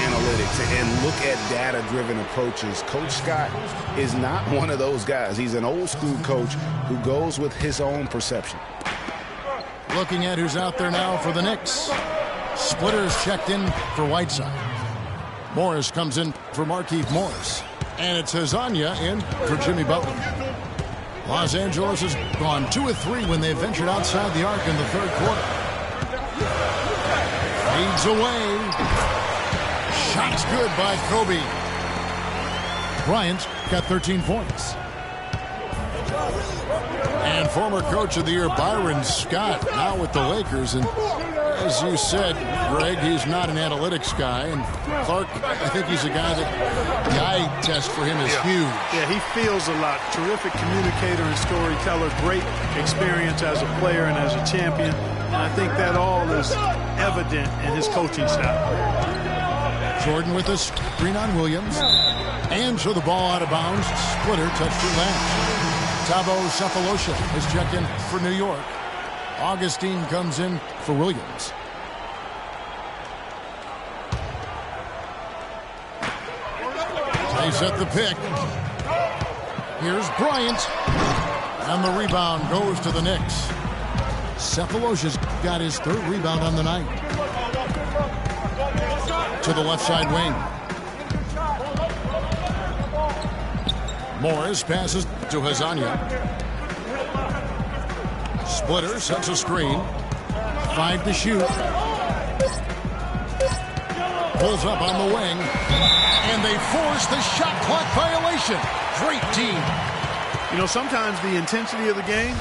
[SPEAKER 4] analytics and look at data-driven approaches. Coach Scott is not one of those guys. He's an old-school coach who goes with his own perception.
[SPEAKER 3] Looking at who's out there now for the Knicks. Splitters checked in for Whiteside. Morris comes in for Markieff Morris. And it's Hezonja in for Jimmy Butler. Los Angeles has gone 2 of 3 when they ventured outside the arc in the third quarter. Fades away. Shots good by Kobe. Bryant got 13 points. former Coach of the Year Byron Scott, now with the Lakers. And as you said, Greg, he's not an analytics guy. And Clark, I think he's a guy that the eye test for him is huge.
[SPEAKER 5] Yeah, he feels a lot. Terrific communicator and storyteller. Great experience as a player and as a champion. And I think that all is evident in his coaching style.
[SPEAKER 3] Jordan with a screen on Williams. And so the ball out of bounds. Splitter touched your latch. Thabo Sefolosha has checked in for New York. Augustine comes in for Williams. They set the pick. Here's Bryant. And the rebound goes to the Knicks. Sefolosha's got his third rebound on the night. To the left side wing. Morris passes to Hazanya. Splitter sets a screen. 5 to shoot. Pulls up on the wing. And they force the shot clock violation. Great team.
[SPEAKER 5] You know, sometimes the intensity of the game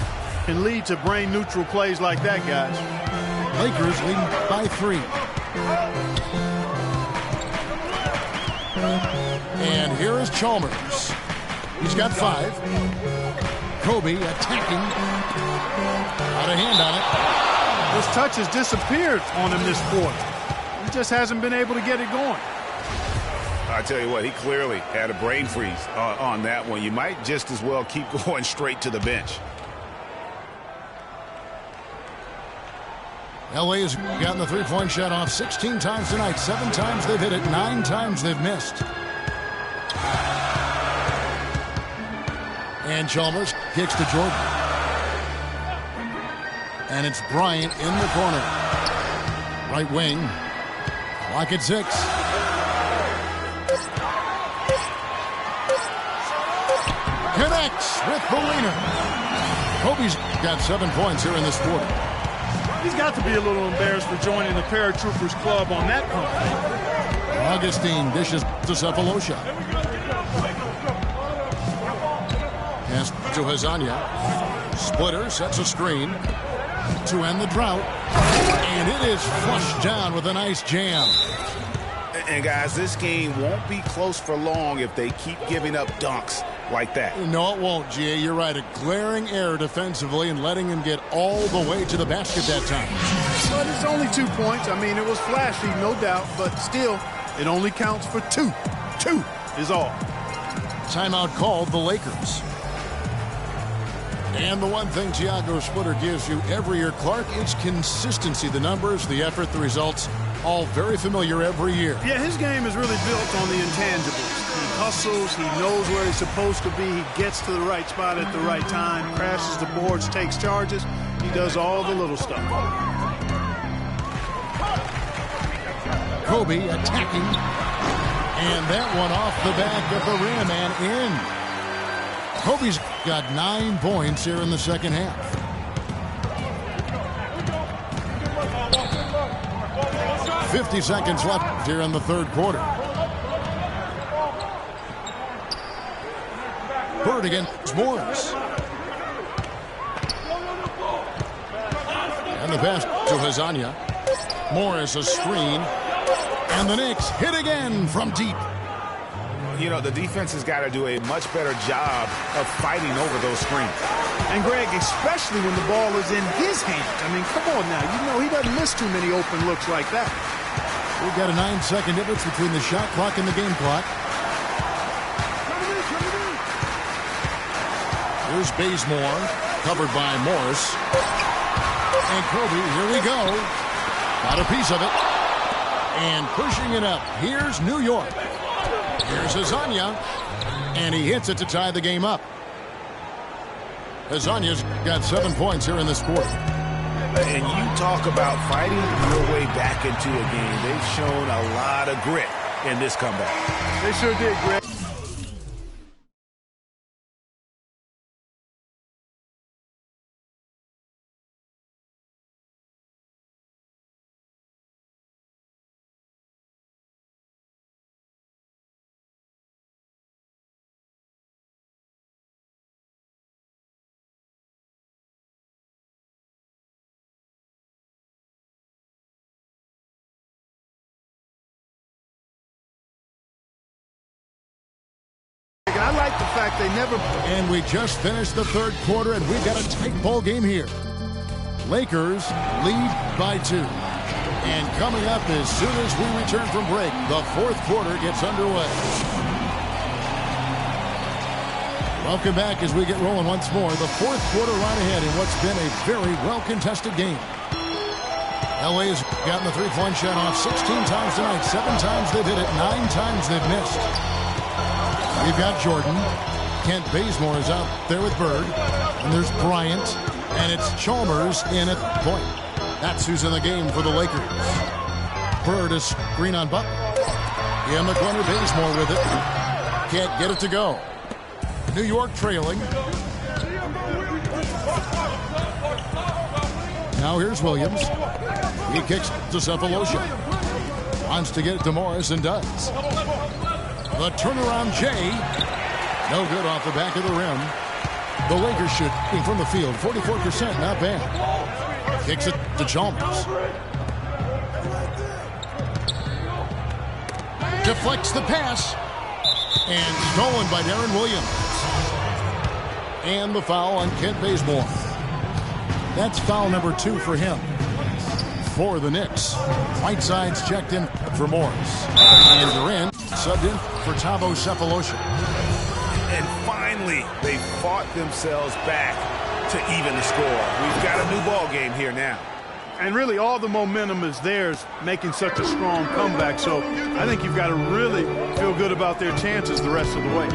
[SPEAKER 5] can lead to brain-neutral plays like that, guys.
[SPEAKER 3] Lakers leading by 3. And here is Chalmers. He's got 5. Kobe attacking. Out of hand on it.
[SPEAKER 5] His touch has disappeared on him this quarter. He just hasn't been able to get it going.
[SPEAKER 4] I tell you what, he clearly had a brain freeze on that one. You might just as well keep going straight to the bench.
[SPEAKER 3] LA has gotten the three-point shot off 16 times tonight. 7 times they've hit it. 9 times they've missed. And Chalmers kicks to Jordan. And it's Bryant in the corner. Right wing. Clock at 6. Connects with the leaner. Kobe's got 7 points here in this quarter.
[SPEAKER 5] He's got to be a little embarrassed for joining the Paratroopers Club on that pump.
[SPEAKER 3] Augustine dishes to Sefolosha. Pass to Hazanya. Splitter sets a screen to end the drought. And it is flushed down with a nice jam.
[SPEAKER 4] And guys, this game won't be close for long if they keep giving up dunks like that.
[SPEAKER 3] No, it won't, G.A. You're right. A glaring error defensively and letting him get all the way to the basket that time.
[SPEAKER 5] But it's only 2 points. I mean, it was flashy, no doubt, but still, it only counts for 2. 2 is all.
[SPEAKER 3] Timeout called the Lakers. And the one thing Thiago Splitter gives you every year, Clark, is consistency. The numbers, the effort, the results, all very familiar every year.
[SPEAKER 5] Yeah, his game is really built on the intangibles. He hustles, he knows where he's supposed to be, he gets to the right spot at the right time, crashes the boards, takes charges. He does all the little stuff.
[SPEAKER 3] Kobe attacking. And that one off the back of the rim and in. Kobe's got 9 points here in the second half. .50 seconds left here in the third quarter. Bird against Morris. And the pass to Hazanya. Morris a screen. And the Knicks hit again from deep.
[SPEAKER 4] You know, the defense has got to do a much better job of fighting over those screens.
[SPEAKER 5] And, Greg, especially when the ball is in his hands. I mean, come on now. You know he doesn't miss too many open looks like that.
[SPEAKER 3] We've got a 9-second difference between the shot clock and the game clock. Here's Bazemore, covered by Morris. And Kobe, here we go. Got a piece of it. And pushing it up. Here's New York. Here's Hazanya. And he hits it to tie the game up. Hazanya's got 7 points here in this quarter.
[SPEAKER 4] And you talk about fighting your way back into a game. They've shown a lot of grit in this comeback.
[SPEAKER 5] They sure did, Greg. but they never...
[SPEAKER 3] And we just finished the third quarter, and we've got a tight ball game here. Lakers lead by 2. And coming up as soon as we return from break, the fourth quarter gets underway. Welcome back as we get rolling once more. The fourth quarter right ahead in what's been a very well-contested game. LA's gotten the three-point shot off 16 times tonight. 7 times they've hit it. 9 times they've missed. We've got Jordan. Kent Bazemore is out there with Bird. And there's Bryant. And it's Chalmers in at point. That's who's in the game for the Lakers. Bird is screen on Butler. In the corner, Bazemore with it. Can't get it to go. New York trailing. Now here's Williams. He kicks to Cephalosha. Wants to get it to Morris and does. The turnaround Jay. No good off the back of the rim. The Lakers shooting from the field. 44%, not bad. Kicks it to Chalmers. Deflects the pass. And stolen by Darren Williams. And the foul on Kent Bazemore. That's foul number 2 for him. For the Knicks. Whiteside's checked in for Morris. And Durant subbed in for Thabo Cephalosha.
[SPEAKER 4] And finally, they fought themselves back to even the score. We've got a new ball game here now.
[SPEAKER 5] And really, all the momentum is theirs, making such a strong comeback. So I think you've got to really feel good about their chances the rest of the way.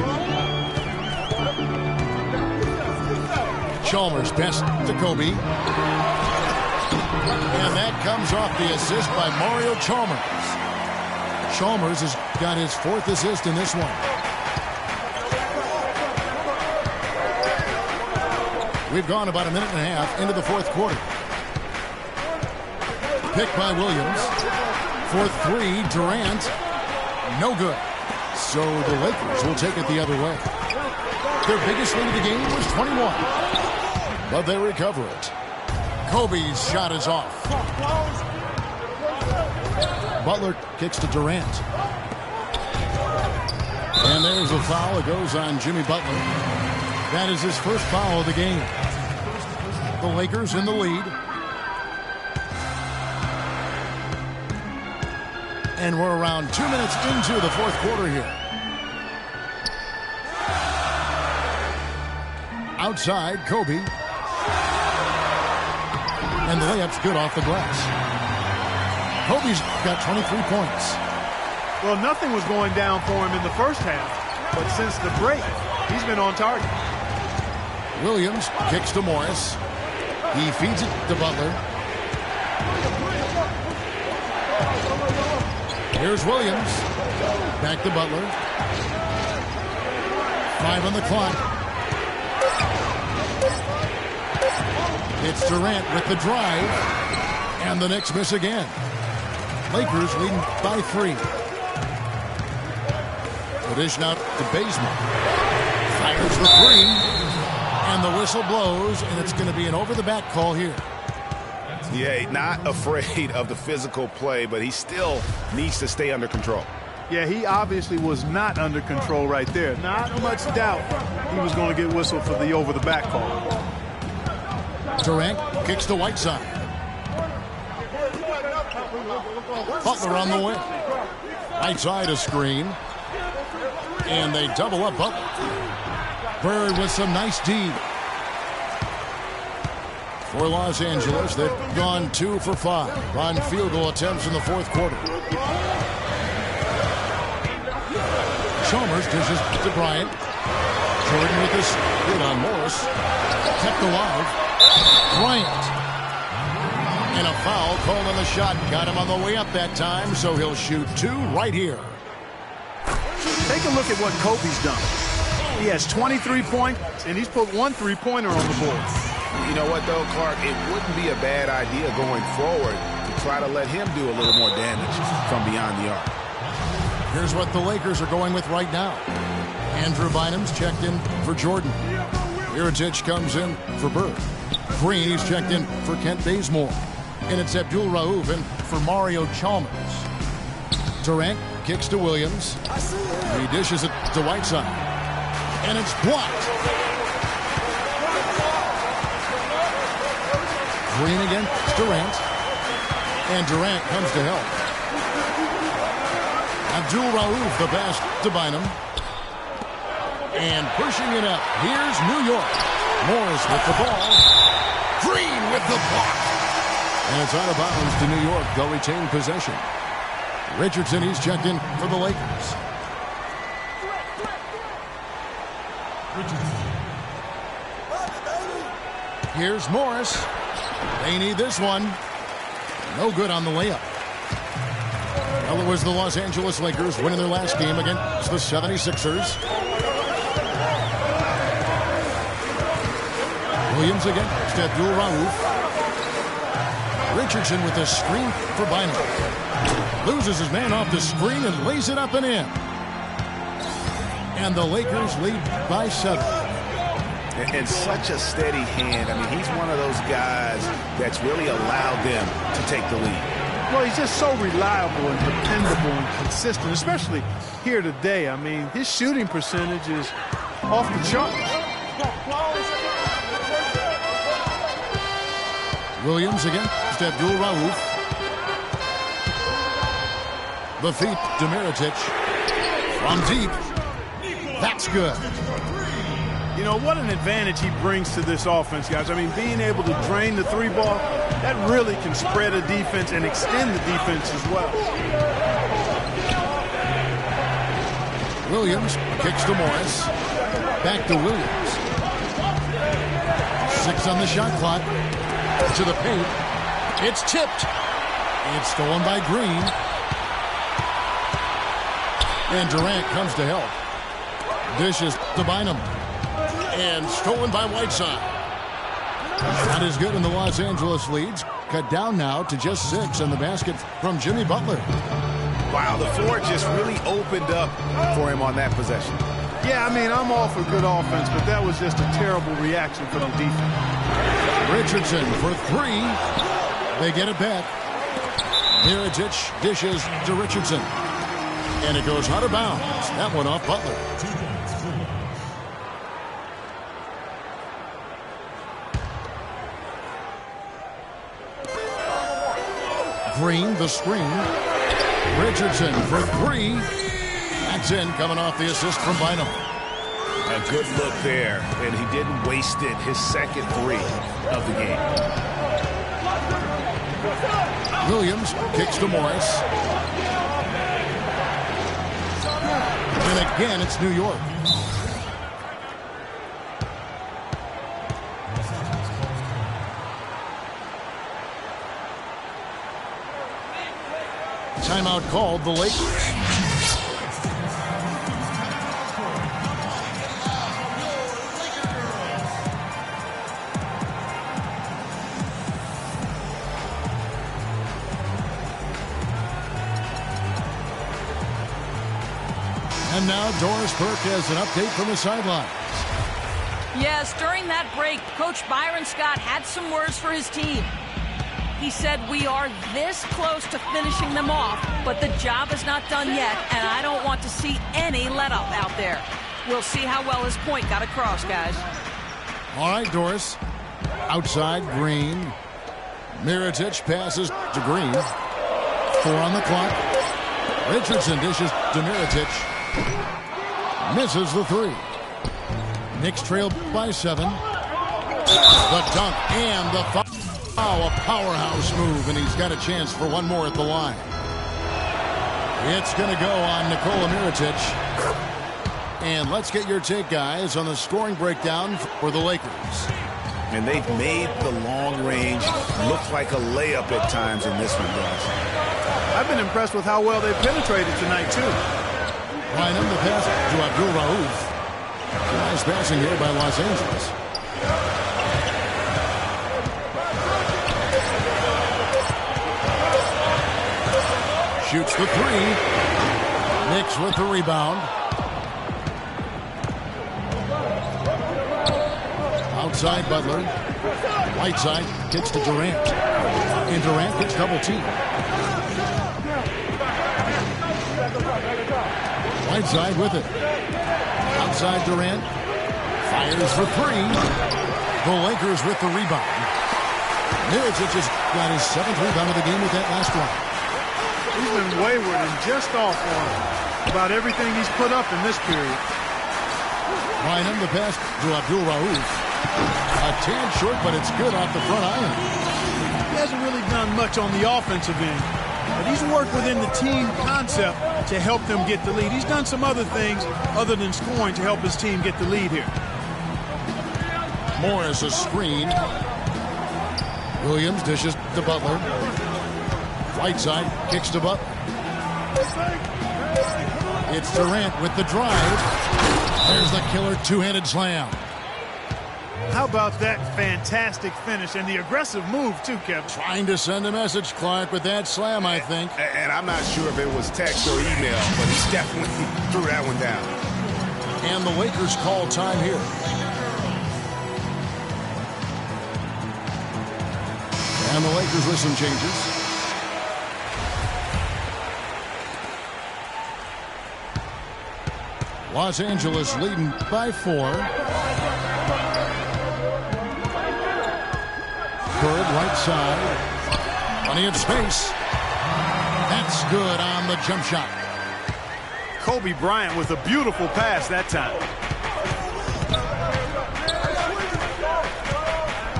[SPEAKER 3] Chalmers best to Kobe. And that comes off the assist by Mario Chalmers. Chalmers has got his 4th assist in this one. We've gone about a minute and a half into the fourth quarter. Picked by Williams. For 3, Durant. No good. So the Lakers will take it the other way. Their biggest lead of the game was 21. But they recover it. Kobe's shot is off. Butler kicks to Durant. And there's a foul. It goes on Jimmy Butler. That is his first foul of the game. The Lakers in the lead. And we're around 2 minutes into the fourth quarter here. Outside, Kobe. And the layup's good off the glass. Kobe's got 23 points.
[SPEAKER 5] Well, nothing was going down for him in the first half. But since the break, he's been on target.
[SPEAKER 3] Williams kicks to Morris. He feeds it to Butler. Here's Williams. Back to Butler. 5 on the clock. It's Durant with the drive. And the Knicks miss again. Lakers leading by 3. The dish now to Bazemore. Fires the 3. And the whistle blows, and it's going to be an over-the-back call here.
[SPEAKER 4] Yeah, not afraid of the physical play, but he still needs to stay under control.
[SPEAKER 5] Yeah, he obviously was not under control right there. Not much doubt he was going to get whistled for the over-the-back call.
[SPEAKER 3] Durant kicks to Whiteside. Butler on the wing. Whiteside a screen. And they double up Butler. Bird with some nice D. For Los Angeles, they've gone 2 for 5 on field goal attempts in the fourth quarter. Chalmers dishes to Bryant. Jordan with this hit on Morris. Kept alive. Bryant. And a foul called on the shot. Got him on the way up that time, so he'll shoot 2 right here.
[SPEAKER 5] Take a look at what Kobe's done. He has 23 points, and he's put 1 3-pointer on the board.
[SPEAKER 4] You know what, though, Clark? It wouldn't be a bad idea going forward to try to let him do a little more damage from beyond the arc.
[SPEAKER 3] Here's what the Lakers are going with right now. Andrew Bynum's checked in for Jordan. Mirotic comes in for Bird. Green, he's checked in for Kent Bazemore. And it's Abdul Rauf in for Mario Chalmers. Durant kicks to Williams. He dishes it to Whiteside. And it's blocked. Green against Durant. And Durant comes to help. Abdul-Rauf the pass to Bynum. And pushing it up. Here's New York. Morris with the ball. Green with the block. And it's out of bounds to New York. They'll retain possession. Richardson, he's checked in for the Lakers. Here's Morris. They need this one. No good on the layup. Well, it was the Los Angeles Lakers winning their last game against the 76ers. Williams against Abdul-Rauf. Richardson with a screen for Bynum. Loses his man off the screen and lays it up and in. And the Lakers lead by 7.
[SPEAKER 4] And such a steady hand. I mean, he's one of those guys that's really allowed them to take the lead.
[SPEAKER 5] Well, he's just so reliable and dependable and consistent, especially here today. I mean, his shooting percentage is off the charts.
[SPEAKER 3] Williams against Abdul-Rauf. The feet to Mirotic. From deep. That's good.
[SPEAKER 5] You know, what an advantage he brings to this offense, guys. I mean, being able to drain the three ball, that really can spread a defense and extend the defense as well.
[SPEAKER 3] Williams kicks to Morris. Back to Williams. 6 on the shot clock. To the paint. It's tipped. It's stolen by Green. And Durant comes to help. Dishes to Bynum. And stolen by Whiteside. Not as good in the Los Angeles leads. Cut down now to just 6 on the basket from Jimmy Butler.
[SPEAKER 4] Wow, the floor just really opened up for him on that possession.
[SPEAKER 5] Yeah, I mean, I'm all for good offense, but that was just a terrible reaction from the defense.
[SPEAKER 3] Richardson for 3. They get it back. Mirotic dishes to Richardson. And it goes out of bounds. That one off Butler. Green, the screen. Richardson for 3. That's in, coming off the assist from Bynum.
[SPEAKER 4] A good look there, and he didn't waste it. His second 3 of the game.
[SPEAKER 3] Williams kicks to Morris. And again, it's New York. Timeout called the Lakers. And now Doris Burke has an update from the sidelines.
[SPEAKER 6] Yes, during that break, Coach Byron Scott had some words for his team. He said, we are this close to finishing them off, but the job is not done yet, and I don't want to see any let-up out there. We'll see how well his point got across, guys.
[SPEAKER 3] All right, Doris. Outside, Green. Mirotic passes to Green. 4 on the clock. Richardson dishes to Mirotic. Misses the 3. Knicks trail by 7. The dunk and the foul. Oh, a powerhouse move, and he's got a chance for one more at the line. It's going to go on Nikola Mirotic. And let's get your take, guys, on the scoring breakdown for the Lakers.
[SPEAKER 4] And they've made the long range look like a layup at times in this one, guys.
[SPEAKER 5] I've been impressed with how well they've penetrated tonight, too.
[SPEAKER 3] Bynum, the pass to Abdul-Rauf. Nice passing here by Los Angeles. Shoots the 3. Knicks with the rebound. Outside Butler. Whiteside kicks to Durant. And Durant gets double teamed. Whiteside with it. Outside Durant. Fires for three. The Lakers with the rebound. Mirotic has got his 7th rebound of the game with that last one.
[SPEAKER 5] He's been wayward and just off on about everything he's put up in this period.
[SPEAKER 3] Bynum, the pass to Abdul Rauf. A tad short, but it's good off the front iron.
[SPEAKER 5] He hasn't really done much on the offensive end, but he's worked within the team concept to help them get the lead. He's done some other things other than scoring to help his team get the lead here.
[SPEAKER 3] Morris a screen. Williams dishes to Butler. Whiteside kicks to Butler. It's Durant with the drive. There's the killer two-handed slam.
[SPEAKER 5] How about that fantastic finish and the aggressive move, too, Kevin?
[SPEAKER 3] Trying to send a message, Clark, with that slam, I think.
[SPEAKER 4] And I'm not sure if it was text or email, but he definitely threw that one down.
[SPEAKER 3] And the Lakers call time here. And the Lakers with some changes. Los Angeles leading by 4. Bird right side. Plenty of space. That's good on the jump shot.
[SPEAKER 5] Kobe Bryant with a beautiful pass that time.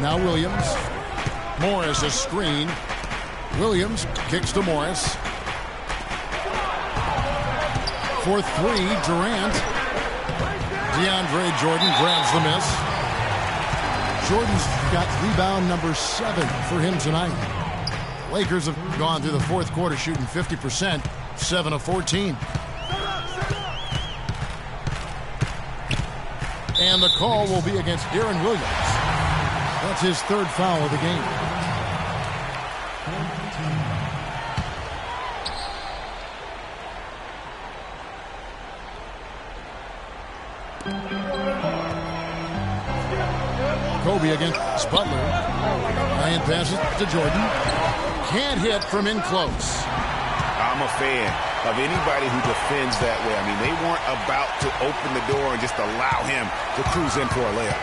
[SPEAKER 3] Now Williams. Morris a screen. Williams kicks to Morris. For 3, Durant. DeAndre Jordan grabs the miss. Jordan's got rebound number 7 for him tonight. Lakers have gone through the fourth quarter shooting 50%, 7 of 14. And the call will be against Aaron Williams. That's his 3rd foul of the game. Kobe against Butler. Ryan passes to Jordan. Can't hit from in close.
[SPEAKER 4] I'm a fan of anybody who defends that way. I mean, they weren't about to open the door and just allow him to cruise in for a layup.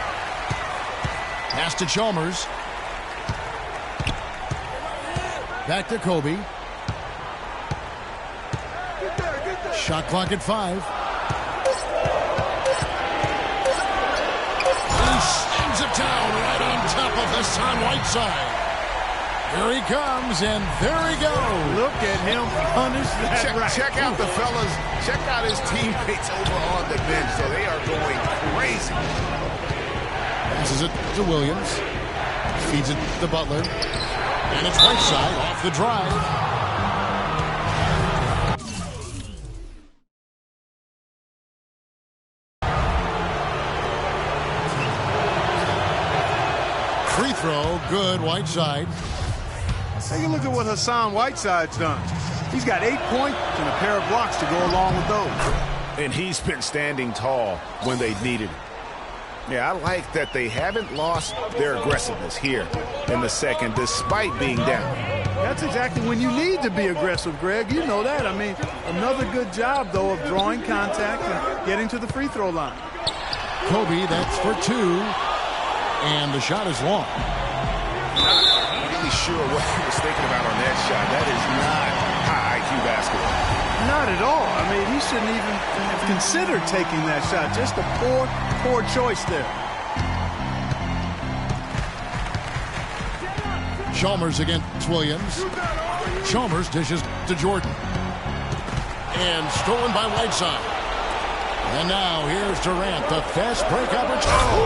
[SPEAKER 3] Pass to Chalmers. Back to Kobe. Shot clock at 5. He slams it down right on top of Hassan Whiteside. Here he comes, and there he goes.
[SPEAKER 5] Look at him punish that.
[SPEAKER 4] Check out the fellas. Check out his teammates over on the bench. So they are going crazy.
[SPEAKER 3] Passes it to Williams. Feeds it to Butler. And it's Whiteside off the drive. Free throw, good, Whiteside.
[SPEAKER 5] Take a look at what Hassan Whiteside's done. He's got 8 points and a pair of blocks to go along with those.
[SPEAKER 4] And he's been standing tall when they needed it. Yeah, I like that they haven't lost their aggressiveness here in the second despite being down.
[SPEAKER 5] That's exactly when you need to be aggressive, Greg. You know that. I mean, another good job, though, of drawing contact and getting to the free throw line.
[SPEAKER 3] Kobe, that's for 2. And the shot is long.
[SPEAKER 4] Not really sure what he was thinking about on that shot. That is not high IQ basketball.
[SPEAKER 5] Not at all. I mean, he shouldn't even have considered taking that shot. Just a poor choice there.
[SPEAKER 3] Chalmers against Williams. Chalmers dishes to Jordan. And stolen by Whiteside. And now here's Durant, the fast break opportunity.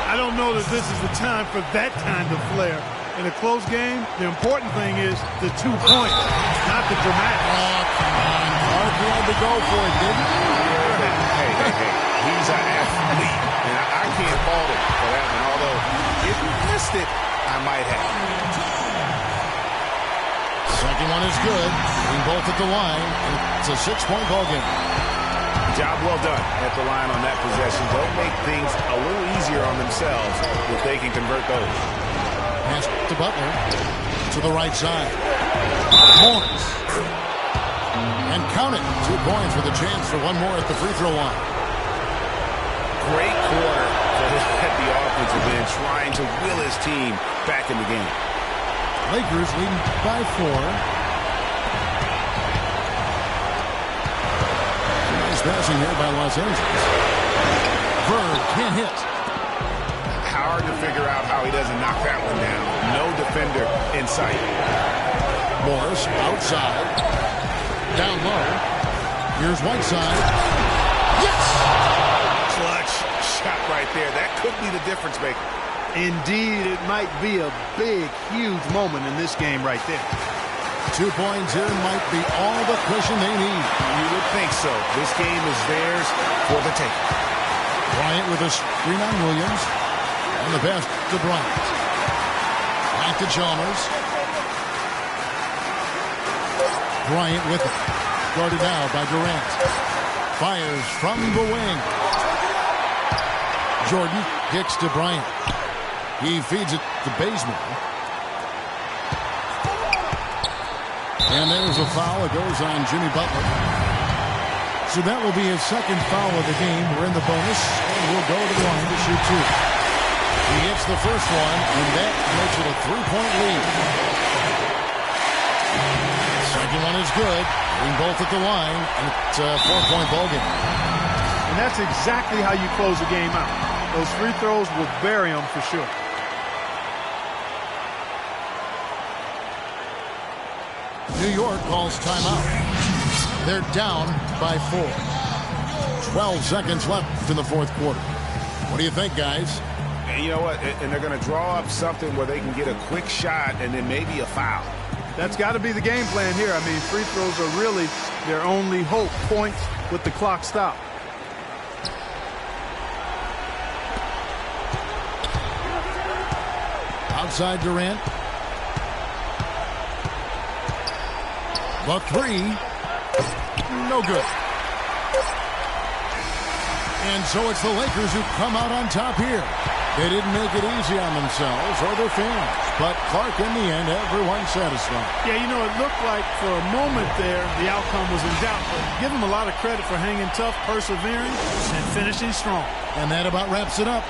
[SPEAKER 5] I don't know that this is the time for that kind of flair. In a close game, the important thing is the 2 points, not the dramatic.
[SPEAKER 3] Oh, come on. Clark, he had to go for it, didn't he?
[SPEAKER 4] Hey. He's an athlete, and I can't fault him for that one. Although, if he missed it, I might have.
[SPEAKER 3] Second one is good. Being both at the line. It's a 6-point ball game.
[SPEAKER 4] Job well done at the line on that possession. They'll make things a little easier on themselves if they can convert those.
[SPEAKER 3] Pass to Butler. To the right side. Morris. And count it. 2 points with a chance for one more at the free throw line.
[SPEAKER 4] great quarter for the offensive end, trying to will his team back in the game.
[SPEAKER 3] Lakers leading by 4. Nice passing here by Los Angeles. Bird can't hit.
[SPEAKER 4] Hard to figure out how he doesn't knock that one down. No defender in sight.
[SPEAKER 3] Morris outside. Down low. Here's Whiteside. Yes!
[SPEAKER 4] Clutch shot right there. That could be the difference maker.
[SPEAKER 5] Indeed, it might be a big, huge moment in this game right there.
[SPEAKER 3] 2 points here might be all the cushion they need.
[SPEAKER 4] You would think so. This game is theirs for the taking.
[SPEAKER 3] Bryant with a screen on Williams. And the pass to Bryant. Back to Chalmers. Bryant with it. Guarded now by Durant. Fires from the wing. Jordan kicks to Bryant. He feeds it to Bazemore. And there's a foul. It goes on Jimmy Butler. So that will be his second foul of the game. We're in the bonus, and we'll go to the line to shoot 2. He hits the first one, and that makes it a 3-point lead. Second one is good. Hitting both at the line, and it's a 4-point ball game.
[SPEAKER 5] And that's exactly how you close a game out. Those free throws will bury them for sure.
[SPEAKER 3] New York calls timeout. They're down by 4. 12 seconds left in the fourth quarter. What do you think, guys?
[SPEAKER 4] And you know what? And they're going to draw up something where they can get a quick shot and then maybe a foul.
[SPEAKER 5] That's got to be the game plan here. I mean, free throws are really their only hope. Points with the clock stopped.
[SPEAKER 3] Outside Durant. The 3. No good. And so it's the Lakers who come out on top here. They didn't make it easy on themselves or their fans. But Clark, in the end, everyone's satisfied.
[SPEAKER 5] Yeah, you know, it looked like for a moment there the outcome was in doubt. But give them a lot of credit for hanging tough, persevering, and finishing strong.
[SPEAKER 3] And that about wraps it up.